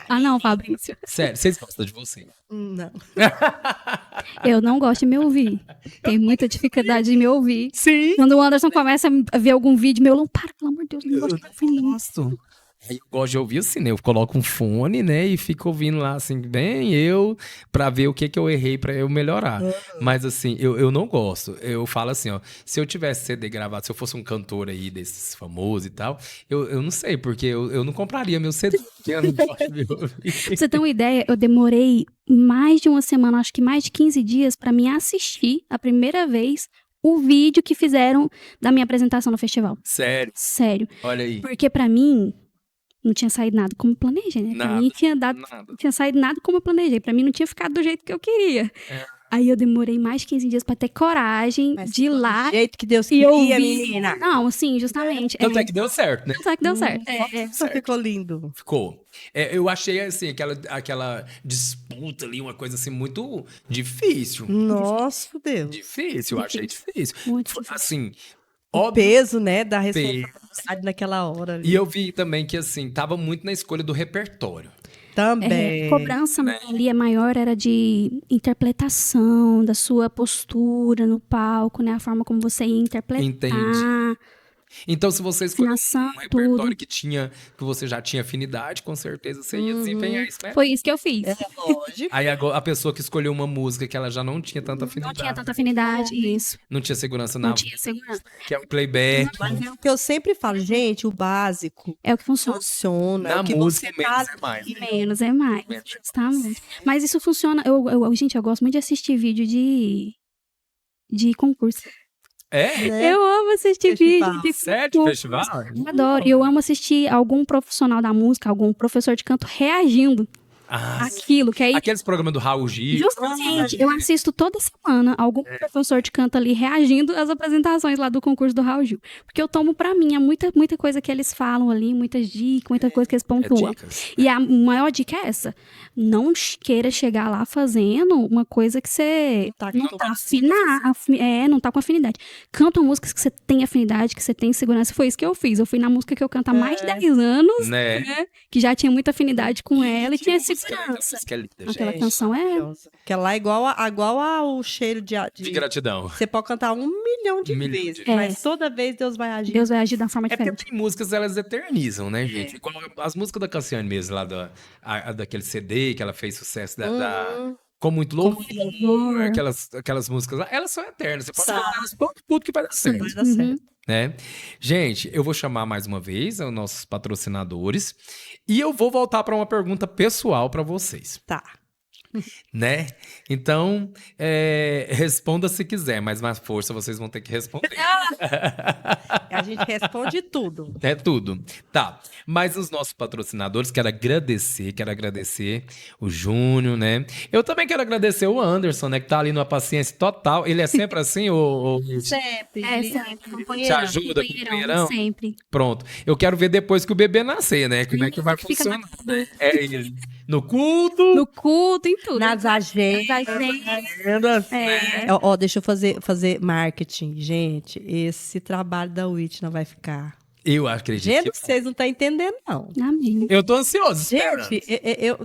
Ah, não, Fabrício. Sério, vocês gostam de você? Não. Eu não gosto de me ouvir. Tenho muita dificuldade de me ouvir. Sim. Quando o Anderson começa a ver algum vídeo meu, eu não para, pelo amor de Deus, não gosto de me ouvir. Gosto. Aí eu gosto de ouvir assim, né? Eu coloco um fone, né? E fico ouvindo lá, assim, bem pra ver o que eu errei pra eu melhorar. Mas assim, eu não gosto. Eu falo assim, ó, se eu tivesse CD gravado, se eu fosse um cantor aí desses famosos e tal, eu não sei, porque eu não compraria meu CD, porque eu não gosto de me ouvir. Pra você ter uma ideia, eu demorei mais de uma semana, acho que mais de 15 dias, pra me assistir a primeira vez o vídeo que fizeram da minha apresentação no festival. Sério, Sério. olha aí. Porque pra mim, não tinha saído nada como eu planejei, né? Pra Nada, mim nada. não tinha saído nada como eu planejei. Pra mim não tinha ficado do jeito que eu queria. Aí eu demorei mais de 15 dias pra ter coragem de ir lá. Do jeito que Deus E queria, ouvir. menina. Não, assim, justamente. Tanto é que deu certo, né? Só que deu certo. Só ficou lindo. Ficou. Eu achei, assim, aquela disputa ali, uma coisa assim, muito difícil. Nossa, Deus. Difícil, eu achei difícil. Muito Foi, difícil. assim, O óbvio. peso, né, da responsabilidade naquela hora. Ali. E eu vi também que, assim, tava muito na escolha do repertório. Também. Cobrança ali é maior, era de interpretação, da sua postura no palco, né? A forma como você ia interpretar. Entendi. Então, se você escolheu Afinação, um repertório tudo. que você já tinha afinidade, com certeza você ia desempenhar isso, né? Foi isso que eu fiz. Lógico. Aí a pessoa que escolheu uma música que ela já não tinha tanta Não afinidade, tinha tanta afinidade, isso. não tinha segurança na Não tinha segurança. que é o playback. Mas é o que eu sempre falo, gente, o básico É o que funciona. funciona. Na o que música, você menos tá é mais. ali. Menos é mais. Justamente. Mas isso funciona. Gente, eu gosto muito de assistir vídeo de concurso. É? Eu amo assistir Festival. vídeo de Sério, concurso. festival? Eu adoro. E eu amo assistir algum profissional da música, algum professor de canto reagindo Ah, àquilo. Que aí, aqueles programas do Raul Gil. justamente, eu assisto toda semana algum professor de canto ali reagindo às apresentações lá do concurso do Raul Gil. Porque eu tomo pra mim, é muita coisa que eles falam ali, muitas dicas, muita coisa que eles pontuam. dicas. E a maior dica é essa. Não queira chegar lá fazendo uma coisa que você não tá não tá com afinidade. Canta músicas que você tem afinidade, que você tem segurança. Foi isso que eu fiz. Eu fui na música que eu canto há mais de 10 anos, Né? que já tinha muita afinidade com ela e tinha segurança. Música é linda, gente. Aquela canção é... Aquela lá é igual ao cheiro de... De gratidão. Você pode cantar 1 milhão de Milhão vezes, de vezes. mas toda vez Deus vai agir. Deus vai agir da forma É porque diferente. tem músicas, elas eternizam, né, gente? Igual as músicas da Cassiane mesmo, lá daquele CD que ela fez sucesso Com Muito Louvor, aquelas músicas lá, elas são eternas. Você pode cantar elas tudo que vai dar certo. Vai dar certo. né? Gente, eu vou chamar mais uma vez os nossos patrocinadores e eu vou voltar para uma pergunta pessoal para vocês, Tá. né? Então, responda se quiser, mas mais força vocês vão ter que responder. A gente responde tudo. É tudo. Tá. Mas os nossos patrocinadores, quero agradecer o Júnior, né? Eu também quero agradecer o Anderson, né? Que tá ali numa paciência total. Ele é sempre assim, Sempre. Sempre. Te ajuda, companheirão? Sempre. Pronto. Eu quero ver depois que o bebê nascer, né? Como é que vai Fica funcionar. Ele no culto. no culto, em tudo. Nas agendas. Ó, deixa eu fazer marketing. Gente, esse trabalho da Whitney vai ficar. Eu acredito. Gente, vocês não estão entendendo, não. Amém. Eu tô ansioso, esperando, Gente,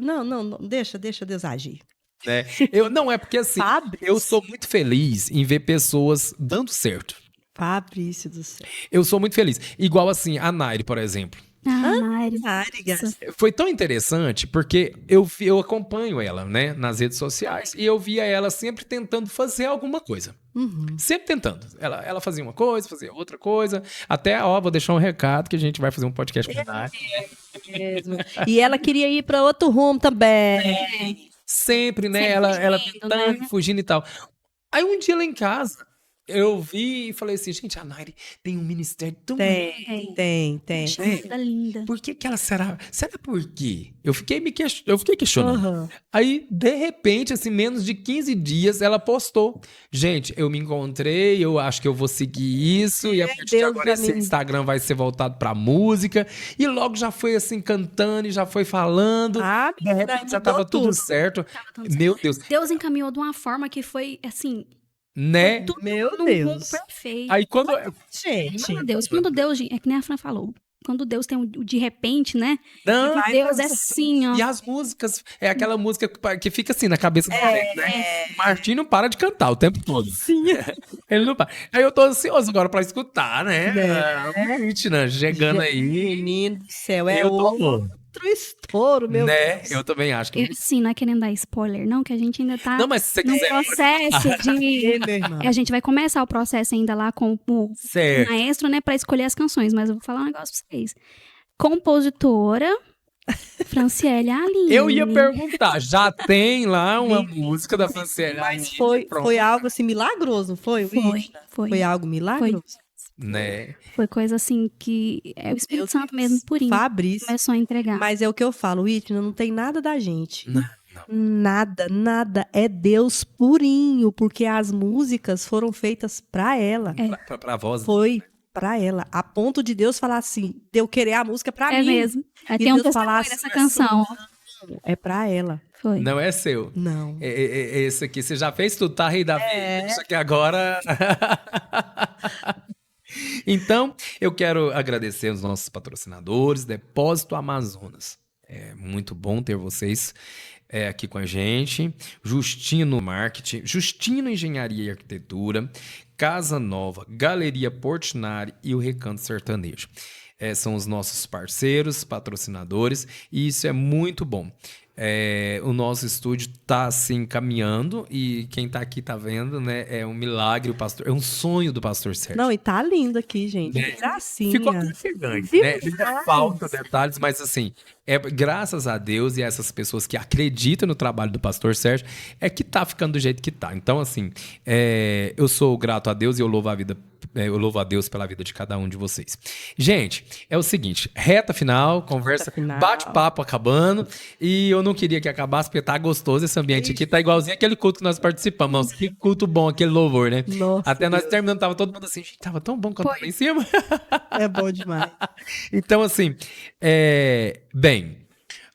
não, deixa Deus agir. né? Não, é porque assim, Fábio. eu sou muito feliz em ver pessoas dando certo. Fabrício do céu. Eu sou muito feliz. Igual assim, a Nairi, por exemplo. Mari. Foi tão interessante porque eu acompanho ela, né, nas redes sociais e eu via ela sempre tentando fazer alguma coisa. Sempre tentando. Ela fazia uma coisa, fazia outra coisa. Até, vou deixar um recado que a gente vai fazer um podcast com a Nairi. Mesmo. E ela queria ir para outro rumo também. Sempre, né? Sempre Ela fugindo, tentando, né? fugindo e tal. Aí um dia lá em casa, eu vi e falei assim, gente, a Nairi tem um ministério tão Tem. Coisa linda. Por que ela será? Será por quê? Eu fiquei questionando. Aham. Aí, de repente, assim, menos de 15 dias, ela postou. Gente, eu me encontrei, eu acho que eu vou seguir isso, e a partir de Deus agora pra esse mim. Instagram vai ser voltado pra música. E logo já foi assim, cantando e já foi falando. Ah, De repente já tava tudo certo. Tava tudo Meu Deus, Deus encaminhou de uma forma que foi, assim, né? tudo Meu num rumo Deus. perfeito. Aí quando. Gente. Meu Deus, quando Deus, é que nem a Fran falou, quando Deus tem o de repente, né? Não, Vai Deus é fazer. assim, ó. e as músicas, é aquela música que fica assim na cabeça do moleque, né? O Martim não para de cantar o tempo todo. Sim. Ele não para. Aí eu tô ansioso agora pra escutar, né? Whitney chegando aí. Menino do céu, é Eu tô outro estouro, meu né? Deus. Eu também acho que. Sim, não é querendo dar spoiler, não, que a gente ainda tá Não, mas se você no quiser. processo de... Meu irmão. A gente vai começar o processo ainda lá com o Certo. maestro, né, pra escolher as canções, mas eu vou falar um negócio pra vocês. Compositora, Franciele Aline. Eu ia perguntar, já tem lá uma música da Franciele Mas Aline, foi algo assim milagroso, não foi? Whitney? Foi algo milagroso. né? Foi coisa assim que é o Espírito Meu Santo Deus. mesmo, purinho. Fabrício. Começou a entregar. Mas é o que eu falo, Whitney, não tem nada da gente. Não. Nada. É Deus purinho, porque as músicas foram feitas pra ela. Pra voz. Foi pra ela. A ponto de Deus falar assim, de eu querer a música pra É mim. mesmo. E Tem um Deus testemunho falar dessa assim, canção. É pra ela. Foi. Não é seu. Não. Esse aqui, você já fez tudo, tá, Rei Davi? Isso aqui agora. Então, eu quero agradecer os nossos patrocinadores, Depósito Amazonas. É muito bom ter vocês aqui com a gente. Justino Marketing, Justino Engenharia e Arquitetura, Casa Nova, Galeria Portinari e o Recanto Sertanejo. São os nossos parceiros, patrocinadores, e isso é muito bom. O nosso estúdio tá assim caminhando e quem tá aqui tá vendo, né? É um milagre, o pastor, é um sonho do pastor Sérgio. Não, e tá lindo aqui, gente. Né? Gracinha. Ficou aconchegante, Viu? né? Ainda falta detalhes, mas assim, graças a Deus e a essas pessoas que acreditam no trabalho do pastor Sérgio, é que tá ficando do jeito que tá. Então, assim, eu sou grato a Deus e eu louvo a Deus pela vida de cada um de vocês. Gente, é o seguinte, reta final, conversa, final. bate-papo acabando, e eu não queria que acabasse, porque tá gostoso esse ambiente aqui, tá igualzinho aquele culto que nós participamos. Nossa, que culto bom, aquele louvor, né? Nossa, Até nós Deus. terminando, tava todo mundo assim, gente, tava tão bom quando lá em cima. É bom demais. Então, assim, bem,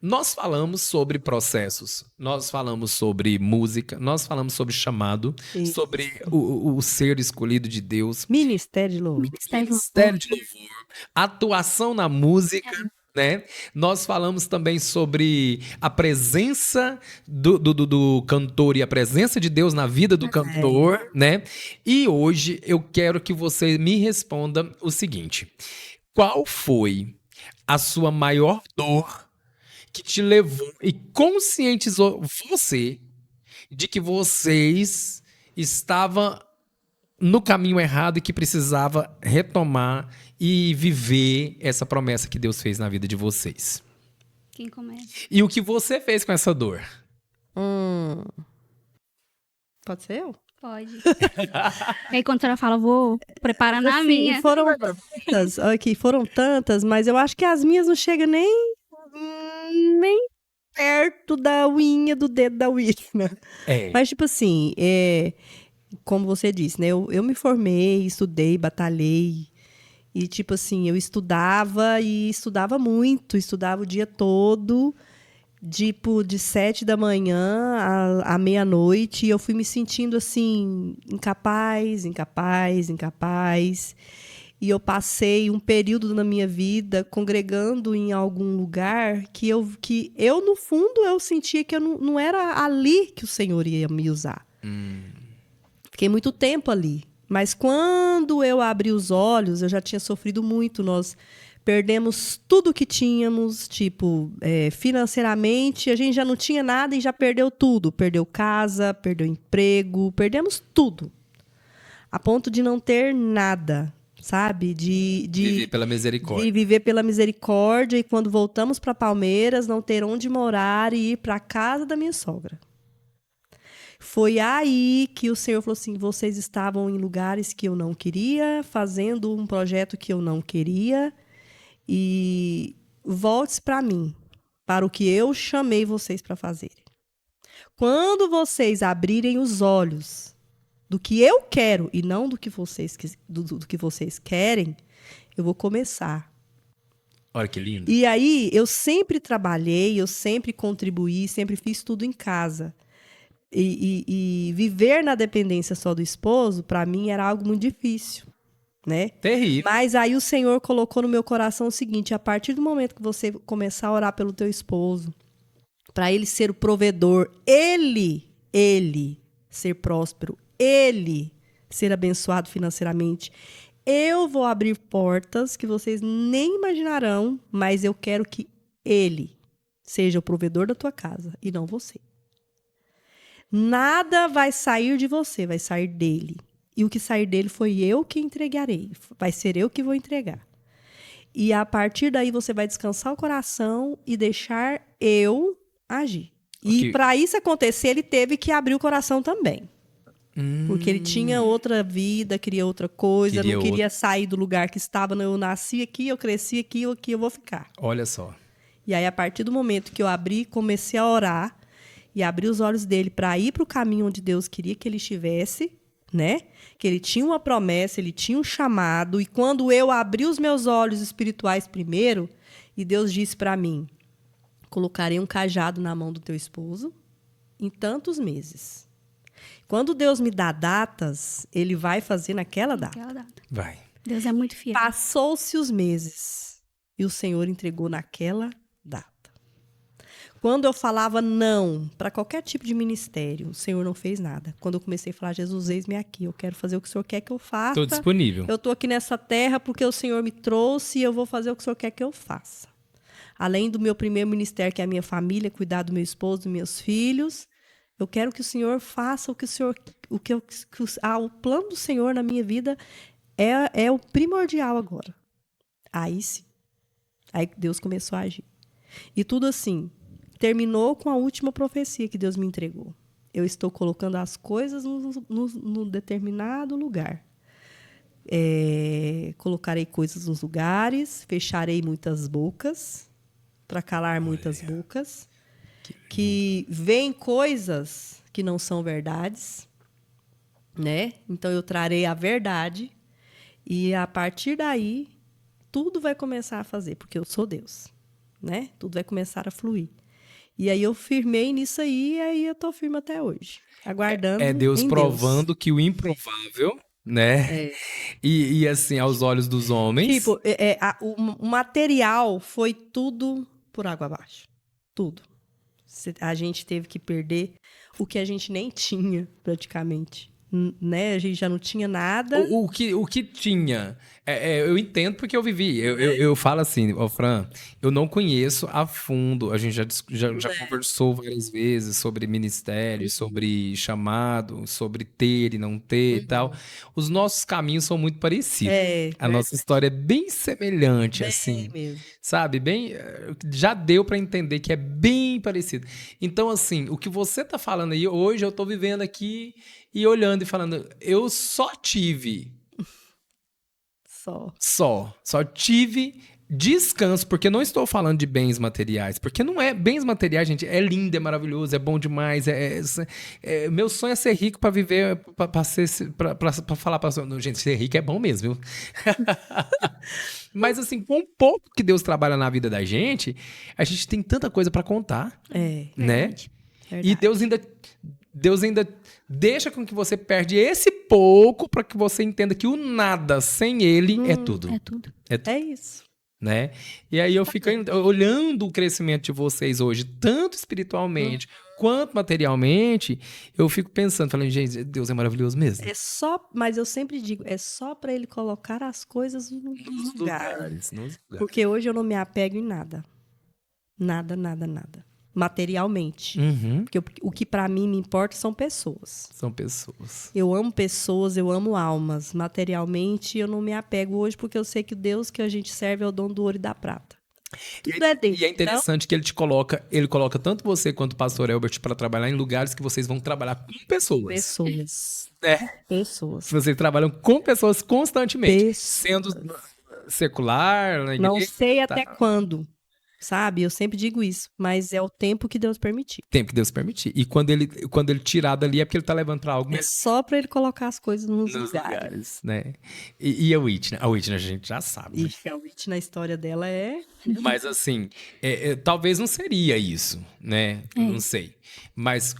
nós falamos sobre processos, nós falamos sobre música, nós falamos sobre chamado, Isso. sobre o ser escolhido de Deus, Ministério de louvor. ministério de louvor, atuação na música, né? Nós falamos também sobre a presença do cantor e a presença de Deus na vida do cantor, né? E hoje eu quero que você me responda o seguinte: qual foi a sua maior dor que te levou e conscientizou você de que vocês estavam no caminho errado e que precisava retomar e viver essa promessa que Deus fez na vida de vocês? Quem começa? E o que você fez com essa dor? Pode ser eu? Pode. E aí, quando ela fala, vou preparar na Assim, minha. foram tantas, mas eu acho que as minhas não chegam nem perto da unha, do dedo da unha. É. Mas, tipo assim, como você disse, né? Eu me formei, estudei, batalhei. E, tipo assim, eu estudava e estudava muito. Estudava o dia todo, tipo, de 7 da manhã à meia-noite. E eu fui me sentindo, assim, incapaz. E eu passei um período na minha vida congregando em algum lugar que eu no fundo, eu sentia que eu não era ali que o Senhor ia me usar. Fiquei muito tempo ali. Mas quando eu abri os olhos, eu já tinha sofrido muito. Nós perdemos tudo que tínhamos, tipo, financeiramente, a gente já não tinha nada e já perdeu tudo. Perdeu casa, perdeu emprego, perdemos tudo. A ponto de não ter nada, sabe? Viver pela misericórdia. De viver pela misericórdia. E quando voltamos para Palmeiras, não ter onde morar e ir para a casa da minha sogra. Foi aí que o Senhor falou assim, vocês estavam em lugares que eu não queria, fazendo um projeto que eu não queria, e volte para mim, para o que eu chamei vocês para fazerem. Quando vocês abrirem os olhos do que eu quero e não do que vocês querem, eu vou começar. Olha que lindo. E aí, eu sempre trabalhei, eu sempre contribuí, sempre fiz tudo em casa. E viver na dependência só do esposo, para mim, era algo muito difícil, né? Terrível. Mas aí o Senhor colocou no meu coração o seguinte, a partir do momento que você começar a orar pelo teu esposo, para ele ser o provedor, ele ser próspero, ele ser abençoado financeiramente, eu vou abrir portas que vocês nem imaginarão, mas eu quero que ele seja o provedor da tua casa e não você. Nada vai sair de você, vai sair dele. E o que sair dele foi eu que entregarei. Vai ser eu que vou entregar. E a partir daí você vai descansar o coração e deixar eu agir. E para isso acontecer, ele teve que abrir o coração também. Porque ele tinha outra vida, queria outra coisa, não queria sair do lugar que estava. Não, eu nasci aqui, eu cresci aqui, eu vou ficar. Olha só. E aí, a partir do momento que eu abri, comecei a orar, e abrir os olhos dele para ir para o caminho onde Deus queria que ele estivesse, né? Que ele tinha uma promessa, ele tinha um chamado. E quando eu abri os meus olhos espirituais primeiro, e Deus disse para mim, colocarei um cajado na mão do teu esposo em tantos meses. Quando Deus me dá datas, ele vai fazer naquela data. Vai. Deus é muito fiel. Passou-se os meses e o Senhor entregou naquela data. Quando eu falava não para qualquer tipo de ministério, o Senhor não fez nada. Quando eu comecei a falar, Jesus, eis-me aqui, eu quero fazer o que o Senhor quer que eu faça. Estou disponível. Eu estou aqui nessa terra porque o Senhor me trouxe e eu vou fazer o que o Senhor quer que eu faça. Além do meu primeiro ministério, que é a minha família, cuidar do meu esposo, dos meus filhos, eu quero que o Senhor faça o que o Senhor, o plano do Senhor na minha vida é o primordial agora. Aí sim. Aí Deus começou a agir. E tudo assim, terminou com a última profecia que Deus me entregou. Eu estou colocando as coisas num determinado lugar. Colocarei coisas nos lugares, fecharei muitas bocas, para calar muitas bocas, que veem coisas que não são verdades, né? Então eu trarei a verdade e a partir daí tudo vai começar a fazer, porque eu sou Deus, né? Tudo vai começar a fluir. E aí eu firmei nisso aí e aí eu tô firme até hoje, aguardando. É Deus provando que o improvável, né? E assim, aos olhos dos homens. Tipo, o material foi tudo por água abaixo. Tudo. A gente teve que perder o que a gente nem tinha, praticamente. né? A gente já não tinha nada. O que tinha, eu entendo porque eu vivi. Eu falo assim, Fran, eu não conheço a fundo. A gente já conversou várias vezes sobre ministério, sobre chamado, sobre ter e não ter e tal. Os nossos caminhos são muito parecidos. A nossa história é bem semelhante, assim. Mesmo. Sabe? Já deu pra entender que é bem parecido. Então, assim, o que você tá falando aí, hoje eu tô vivendo aqui e olhando e falando, eu só tive descanso, porque não estou falando de bens materiais, porque não é bens materiais, gente, é lindo, é maravilhoso, é bom demais, meu sonho é ser rico para viver, para falar para gente, ser rico é bom mesmo, viu? Mas assim, com o pouco que Deus trabalha na vida da gente, a gente tem tanta coisa para contar, né? Verdade. E Deus ainda deixa com que você perde esse pouco para que você entenda que o nada sem ele é tudo. É tudo. É isso. Né? E aí eu fico olhando o crescimento de vocês hoje, tanto espiritualmente quanto materialmente, eu fico pensando, falando, gente, Deus é maravilhoso mesmo. Mas eu sempre digo, é só para ele colocar as coisas nos lugares. Porque hoje eu não me apego em nada. Nada. Materialmente. Porque o que para mim me importa são pessoas. São pessoas. Eu amo pessoas, eu amo almas. Materialmente, eu não me apego hoje porque eu sei que o Deus que a gente serve é o dono do ouro e da prata. Tudo é dele. E é interessante que ele coloca tanto você quanto o pastor Elbert para trabalhar em lugares que vocês vão trabalhar com pessoas. Pessoas. Vocês trabalham com pessoas constantemente. Sendo secular, na igreja. Não sei até quando. Sabe? Eu sempre digo isso, mas é o tempo que Deus permitir. Tempo que Deus permitir. E quando ele tirar dali é porque ele tá levando pra algo. É só pra ele colocar as coisas nos lugares. Né? E a Whitney? A Whitney a gente já sabe. E a Whitney, a história dela é... Mas assim, talvez não seria isso, né? Não sei. Mas,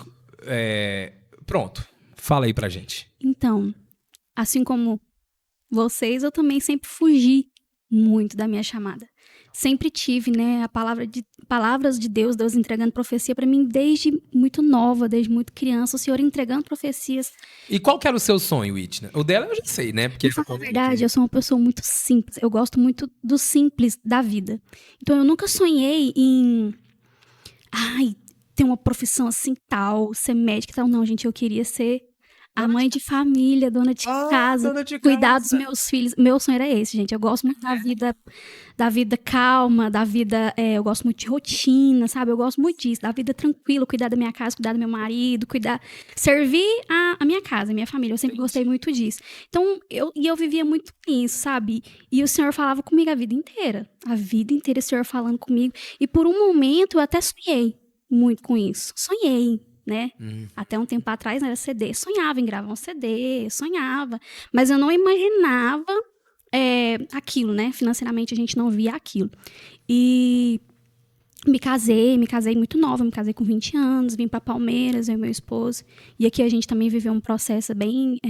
pronto. Fala aí pra gente. Então, assim como vocês, eu também sempre fugi muito da minha chamada. Sempre tive, né, palavras de Deus entregando profecia para mim desde muito nova, desde muito criança, o Senhor entregando profecias. E qual que era o seu sonho, Whitney? O dela eu já sei, né? Porque na verdade, eu sou uma pessoa muito simples. Eu gosto muito do simples da vida. Então, eu nunca sonhei em... ter uma profissão assim tal, ser médica e tal. Não, gente, eu queria ser a mãe de família, dona de casa, cuidar dos meus filhos. Meu sonho era esse, gente. Eu gosto muito da vida calma, da vida... eu gosto muito de rotina, sabe? Eu gosto muito disso, da vida tranquila, cuidar da minha casa, cuidar do meu marido, servir a minha casa, a minha família. Eu sempre gostei muito disso. Então, eu vivia muito isso, sabe? E o Senhor falava comigo a vida inteira. A vida inteira o Senhor falando comigo. E por um momento eu até sonhei muito com isso. Sonhei. Né? Até um tempo atrás era CD, sonhava em gravar um CD, sonhava, mas eu não imaginava aquilo, né? Financeiramente a gente não via aquilo. E me casei muito nova, me casei com 20 anos, vim para Palmeiras, eu e meu esposo, e aqui a gente também viveu um processo bem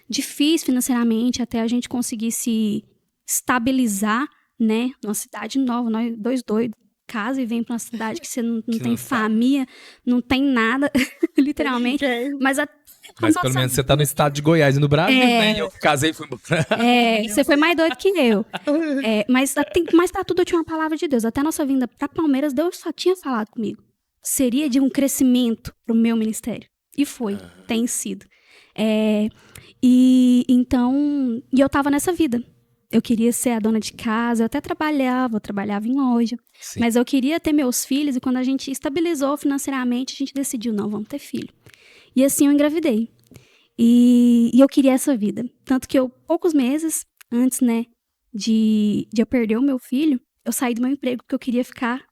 difícil financeiramente, até a gente conseguir se estabilizar, né? Numa cidade nova, nós dois doidos, casa e vem para uma cidade que você não tem família, não tem nada, literalmente. Mas pelo menos você tá no estado de Goiás e no Brasil, né? Eu casei e fui embora. Você foi mais doido que eu. Mas tá tudo, eu tinha uma palavra de Deus. Até a nossa vinda para Palmeiras, Deus só tinha falado comigo. Seria de um crescimento pro meu ministério. E foi, tem sido. E eu tava nessa vida. Eu queria ser a dona de casa, eu até trabalhava em loja. Sim. Mas eu queria ter meus filhos, e quando a gente estabilizou financeiramente, a gente decidiu, não, vamos ter filho. E assim eu engravidei. E eu queria essa vida. Tanto que poucos meses antes, né, de eu perder o meu filho, eu saí do meu emprego, porque eu queria ficar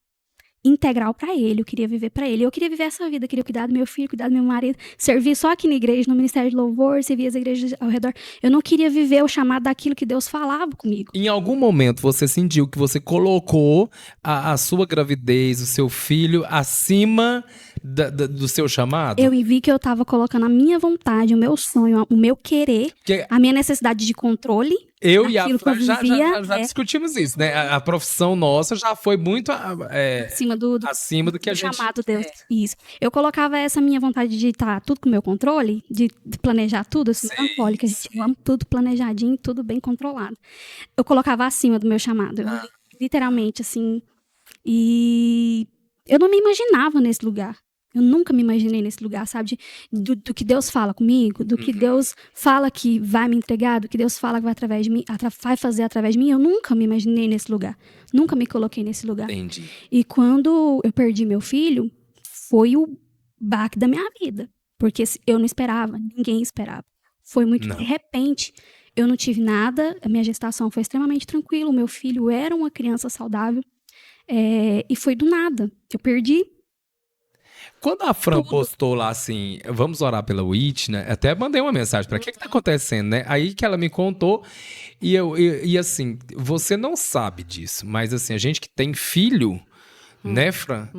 integral para ele, eu queria viver para ele. Eu queria viver essa vida, eu queria cuidar do meu filho, cuidar do meu marido, servir só aqui na igreja, no Ministério de Louvor, servir as igrejas ao redor. Eu não queria viver o chamado daquilo que Deus falava comigo. Em algum momento você sentiu que você colocou a sua gravidez, o seu filho, acima do seu chamado? Eu vi que eu tava colocando a minha vontade, o meu sonho, o meu querer, Porque a minha necessidade de controle. eu e a Aquilo que eu Fran já vivia, discutimos isso, né? A profissão nossa já foi muito acima do acima do que a gente... chamado Deus. Isso. Eu colocava essa minha vontade de estar tudo com o meu controle, de planejar tudo, assim, melancólica, a gente ama tudo planejadinho, tudo bem controlado. Eu colocava acima do meu chamado. Literalmente, assim. E eu não me imaginava nesse lugar. Eu nunca me imaginei nesse lugar, sabe? Do que Deus fala comigo, do que Deus fala que vai me entregar, do que Deus fala que vai através de mim, vai fazer através de mim. Eu nunca me imaginei nesse lugar. Nunca me coloquei nesse lugar. Entendi. E quando eu perdi meu filho, foi o baque da minha vida. Porque eu não esperava, ninguém esperava. Foi muito de repente. Eu não tive nada, a minha gestação foi extremamente tranquila, o meu filho era uma criança saudável. E foi do nada. Eu perdi. Quando a Fran postou lá assim, vamos orar pela Whitney, até mandei uma mensagem para o que tá acontecendo, né? Aí que ela me contou e assim, você não sabe disso, mas assim, a gente que tem filho, né, Fran?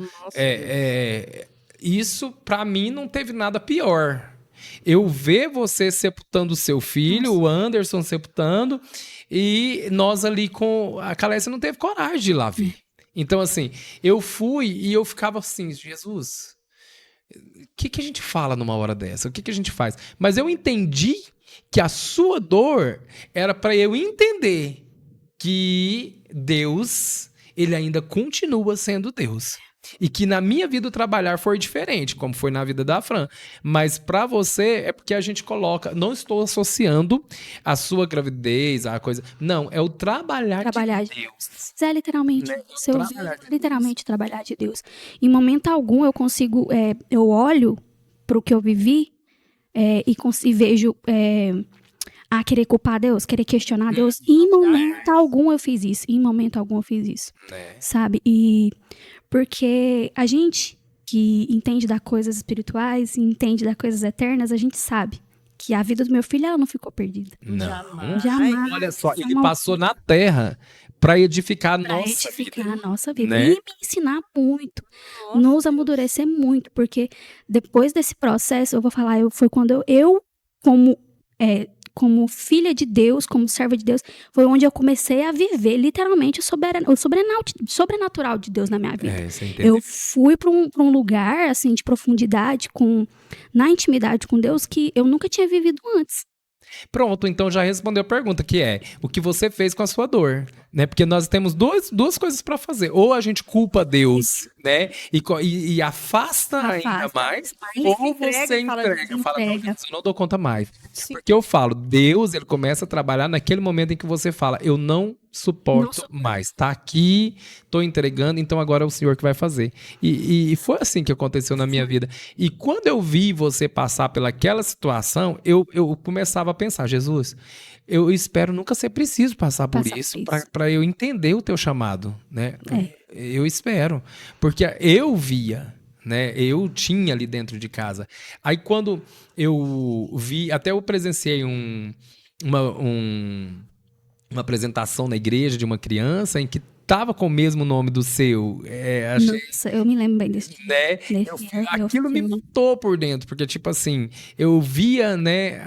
Isso para mim não teve nada pior. Eu ver você sepultando o seu filho, o Anderson sepultando, e nós ali com... A Calécia não teve coragem de ir lá ver. Então, assim, eu fui e eu ficava assim, Jesus... O que a gente fala numa hora dessa? O que a gente faz? Mas eu entendi que a sua dor era para eu entender que Deus, ele ainda continua sendo Deus. E que na minha vida o trabalhar foi diferente, como foi na vida da Fran. Mas para você é porque a gente coloca... Não estou associando a sua gravidez, a coisa... Não, é o trabalhar de Deus. É literalmente, literalmente trabalhar de Deus. Em momento algum eu consigo... eu olho para o que eu vivi e vejo... querer culpar Deus, querer questionar Deus. E em momento algum eu fiz isso. Sabe? Porque a gente que entende das coisas espirituais, entende das coisas eternas, a gente sabe que a vida do meu filho, ela não ficou perdida. Não. Jamais. Olha só, ele passou na terra para edificar a nossa vida. Né? E me ensinar muito. Nos amadurecer muito. Porque depois desse processo, eu vou falar, foi quando eu como filha de Deus, como serva de Deus, foi onde eu comecei a viver literalmente o sobrenatural de Deus na minha vida. Eu fui para um lugar assim de profundidade, na intimidade com Deus, que eu nunca tinha vivido antes. Pronto, então já respondeu a pergunta, que é o que você fez com a sua dor, né? Porque nós temos duas coisas para fazer. Ou a gente culpa Deus, né? E afasta ainda mais, ou você entrega. Fala, não, eu não dou conta mais. Sim. Porque eu falo, Deus, ele começa a trabalhar naquele momento em que você fala, eu não suporto mais. Tá aqui, tô entregando, então agora é o Senhor que vai fazer. E foi assim que aconteceu na minha vida. E quando eu vi você passar pelaquela situação, eu começava a pensar, Jesus, eu espero nunca ser preciso passar por isso para eu entender o teu chamado, né? Eu espero, porque eu via, né? Eu tinha ali dentro de casa. Aí quando eu vi, até eu presenciei uma apresentação na igreja de uma criança em que tava com o mesmo nome do seu. Nossa, eu me lembro bem desse dia. Né? Aquilo me mudou por dentro, porque, tipo assim, eu via, né,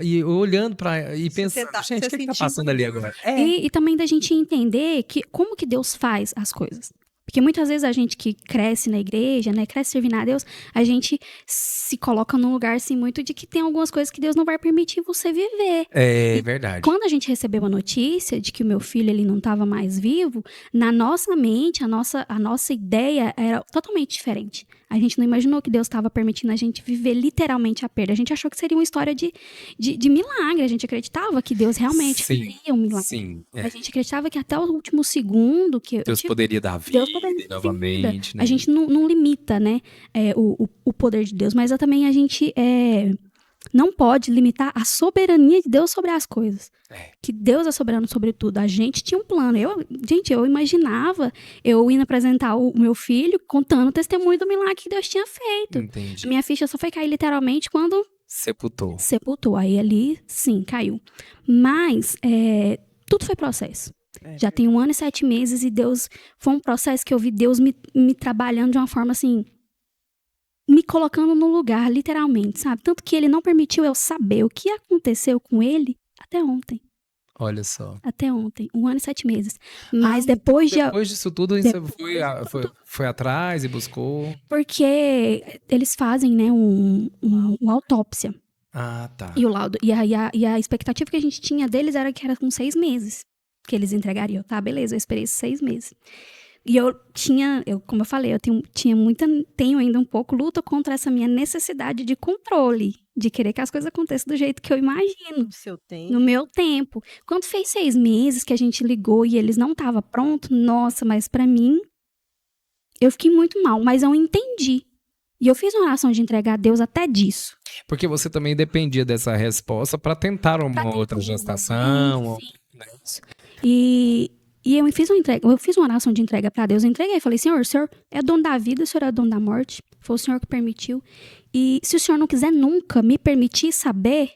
e olhando e pensando, gente, o que tá passando ali agora? E também da gente entender como que Deus faz as coisas. Porque muitas vezes a gente que cresce na igreja, né, cresce servindo a Deus, a gente se coloca num lugar assim muito de que tem algumas coisas que Deus não vai permitir você viver. É verdade. Quando a gente recebeu a notícia de que o meu filho ele não estava mais vivo, na nossa mente, a nossa ideia era totalmente diferente. A gente não imaginou que Deus estava permitindo a gente viver literalmente a perda. A gente achou que seria uma história de milagre. A gente acreditava que Deus realmente faria um milagre. Sim, A gente acreditava que até o último segundo... Deus poderia dar vida novamente. Né? A gente não limita, né, o poder de Deus, mas também a gente não pode limitar a soberania de Deus sobre as coisas. Que Deus é soberano sobre tudo. A gente tinha um plano. Eu imaginava eu indo apresentar o meu filho contando o testemunho do milagre que Deus tinha feito. Entendi. A minha ficha só foi cair literalmente quando... Sepultou. Aí ali, sim, caiu. Mas tudo foi processo. Já tem 1 ano e 7 meses e Deus... Foi um processo que eu vi Deus me trabalhando de uma forma assim... me colocando no lugar, literalmente, sabe? Tanto que ele não permitiu eu saber o que aconteceu com ele até ontem. Olha só. Até ontem, 1 ano e 7 meses. Mas depois disso tudo, você foi atrás e buscou? Porque eles fazem, né, uma autópsia. Ah, tá. E o laudo. E a expectativa que a gente tinha deles era que era com 6 meses que eles entregariam. Tá, beleza, eu esperei esses 6 meses. E como eu falei, tenho ainda um pouco luta contra essa minha necessidade de controle, de querer que as coisas aconteçam do jeito que eu imagino. No meu tempo. Quando fez 6 meses que a gente ligou e eles não estavam prontos, nossa, mas pra mim, eu fiquei muito mal, mas eu entendi. E eu fiz uma oração de entregar a Deus até disso. Porque você também dependia dessa resposta para tentar uma outra gestação. E eu fiz uma oração de entrega para Deus. Eu entreguei, falei, Senhor, o Senhor é dono da vida, o Senhor é dono da morte. Foi o Senhor que permitiu. E se o Senhor não quiser nunca me permitir saber,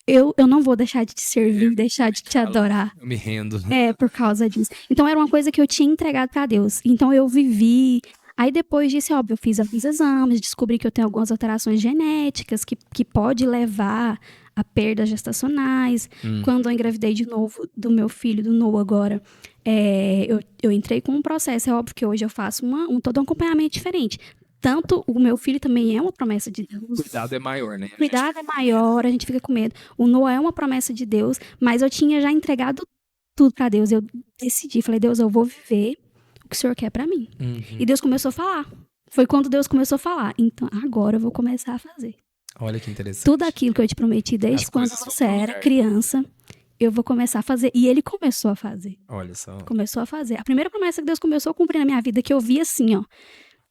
eu não vou deixar de te servir, deixar de te adorar. Eu me rendo. Por causa disso. Então era uma coisa que eu tinha entregado para Deus. Então eu vivi. Aí depois disso, é óbvio, eu fiz alguns exames, descobri que eu tenho algumas alterações genéticas que pode levar a perdas gestacionais. Quando eu engravidei de novo do meu filho, do Noah agora, eu entrei com um processo. É óbvio que hoje eu faço todo um acompanhamento diferente. Tanto o meu filho também é uma promessa de Deus. Cuidado é maior, né? Cuidado é maior, a gente fica com medo. O Noah é uma promessa de Deus, mas eu tinha já entregado tudo para Deus. Eu decidi, falei, Deus, eu vou viver o que o Senhor quer para mim. E Deus começou a falar. Foi quando Deus começou a falar. Então, agora eu vou começar a fazer. Olha que interessante. Tudo aquilo que eu te prometi desde quando você era criança, eu vou começar a fazer. E ele começou a fazer. Olha só. Começou a fazer. A primeira promessa que Deus começou a cumprir na minha vida, que eu vi assim, ó.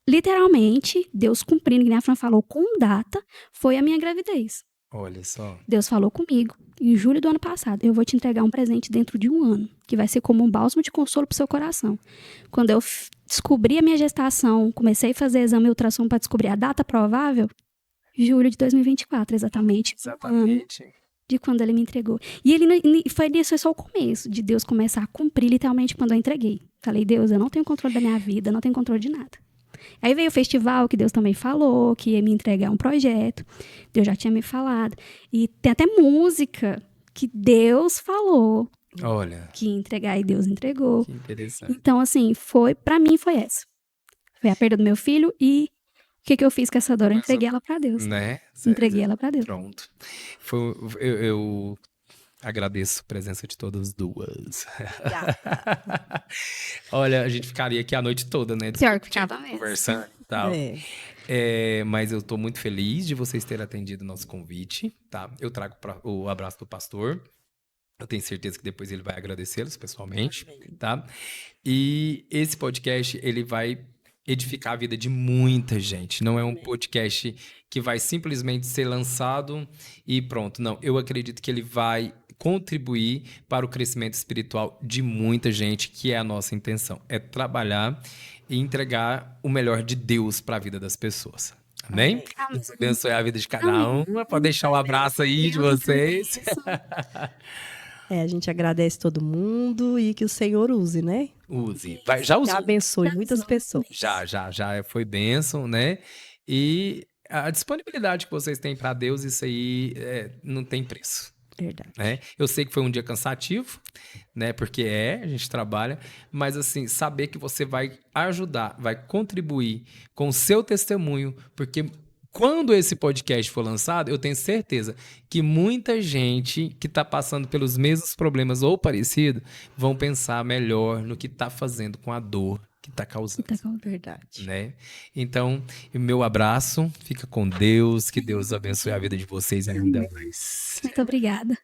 Literalmente, Deus cumprindo, que a Fran falou, com data, foi a minha gravidez. Olha só. Deus falou comigo, em julho do ano passado, eu vou te entregar um presente dentro de 1 ano, que vai ser como um bálsamo de consolo pro seu coração. Quando eu descobri a minha gestação, comecei a fazer exame e ultrassom para descobrir a data provável, julho de 2024, exatamente. Exatamente. De quando ele me entregou. E foi só o começo de Deus começar a cumprir, literalmente, quando eu entreguei. Falei, Deus, eu não tenho controle da minha vida, não tenho controle de nada. Aí veio o festival, que Deus também falou, que ia me entregar um projeto. Deus já tinha me falado. E tem até música que Deus falou. Olha. Que ia entregar e Deus entregou. Que interessante. Então, assim, pra mim foi essa. Foi a perda do meu filho e o que eu fiz com essa dor? Eu entreguei ela pra Deus. Né? Entreguei ela pra Deus. Pronto. Eu agradeço a presença de todas duas. Olha, a gente ficaria aqui a noite toda, né? Pior que ficava mesmo. Conversando e tal. Mas eu tô muito feliz de vocês terem atendido o nosso convite, tá? Eu trago o abraço do pastor. Eu tenho certeza que depois ele vai agradecê-los pessoalmente, tá? E esse podcast, ele vai edificar a vida de muita gente. Não é um podcast que vai simplesmente ser lançado e pronto. Não, eu acredito que ele vai contribuir para o crescimento espiritual de muita gente, que é a nossa intenção. É trabalhar e entregar o melhor de Deus para a vida das pessoas. Amém? Deus abençoe a vida de cada um. Pode deixar um abraço aí de vocês. A gente agradece todo mundo e que o Senhor use, né? Use. Já usou. Já abençoe muitas pessoas. Já foi bênção, né? E a disponibilidade que vocês têm para Deus, isso aí não tem preço. Verdade. Né? Eu sei que foi um dia cansativo, né? Porque a gente trabalha, mas assim, saber que você vai ajudar, vai contribuir com o seu testemunho, porque quando esse podcast for lançado, eu tenho certeza que muita gente que está passando pelos mesmos problemas ou parecido vão pensar melhor no que está fazendo com a dor que está causando. Verdade. Né? Então, meu abraço, fica com Deus, que Deus abençoe a vida de vocês ainda mais. Muito obrigada.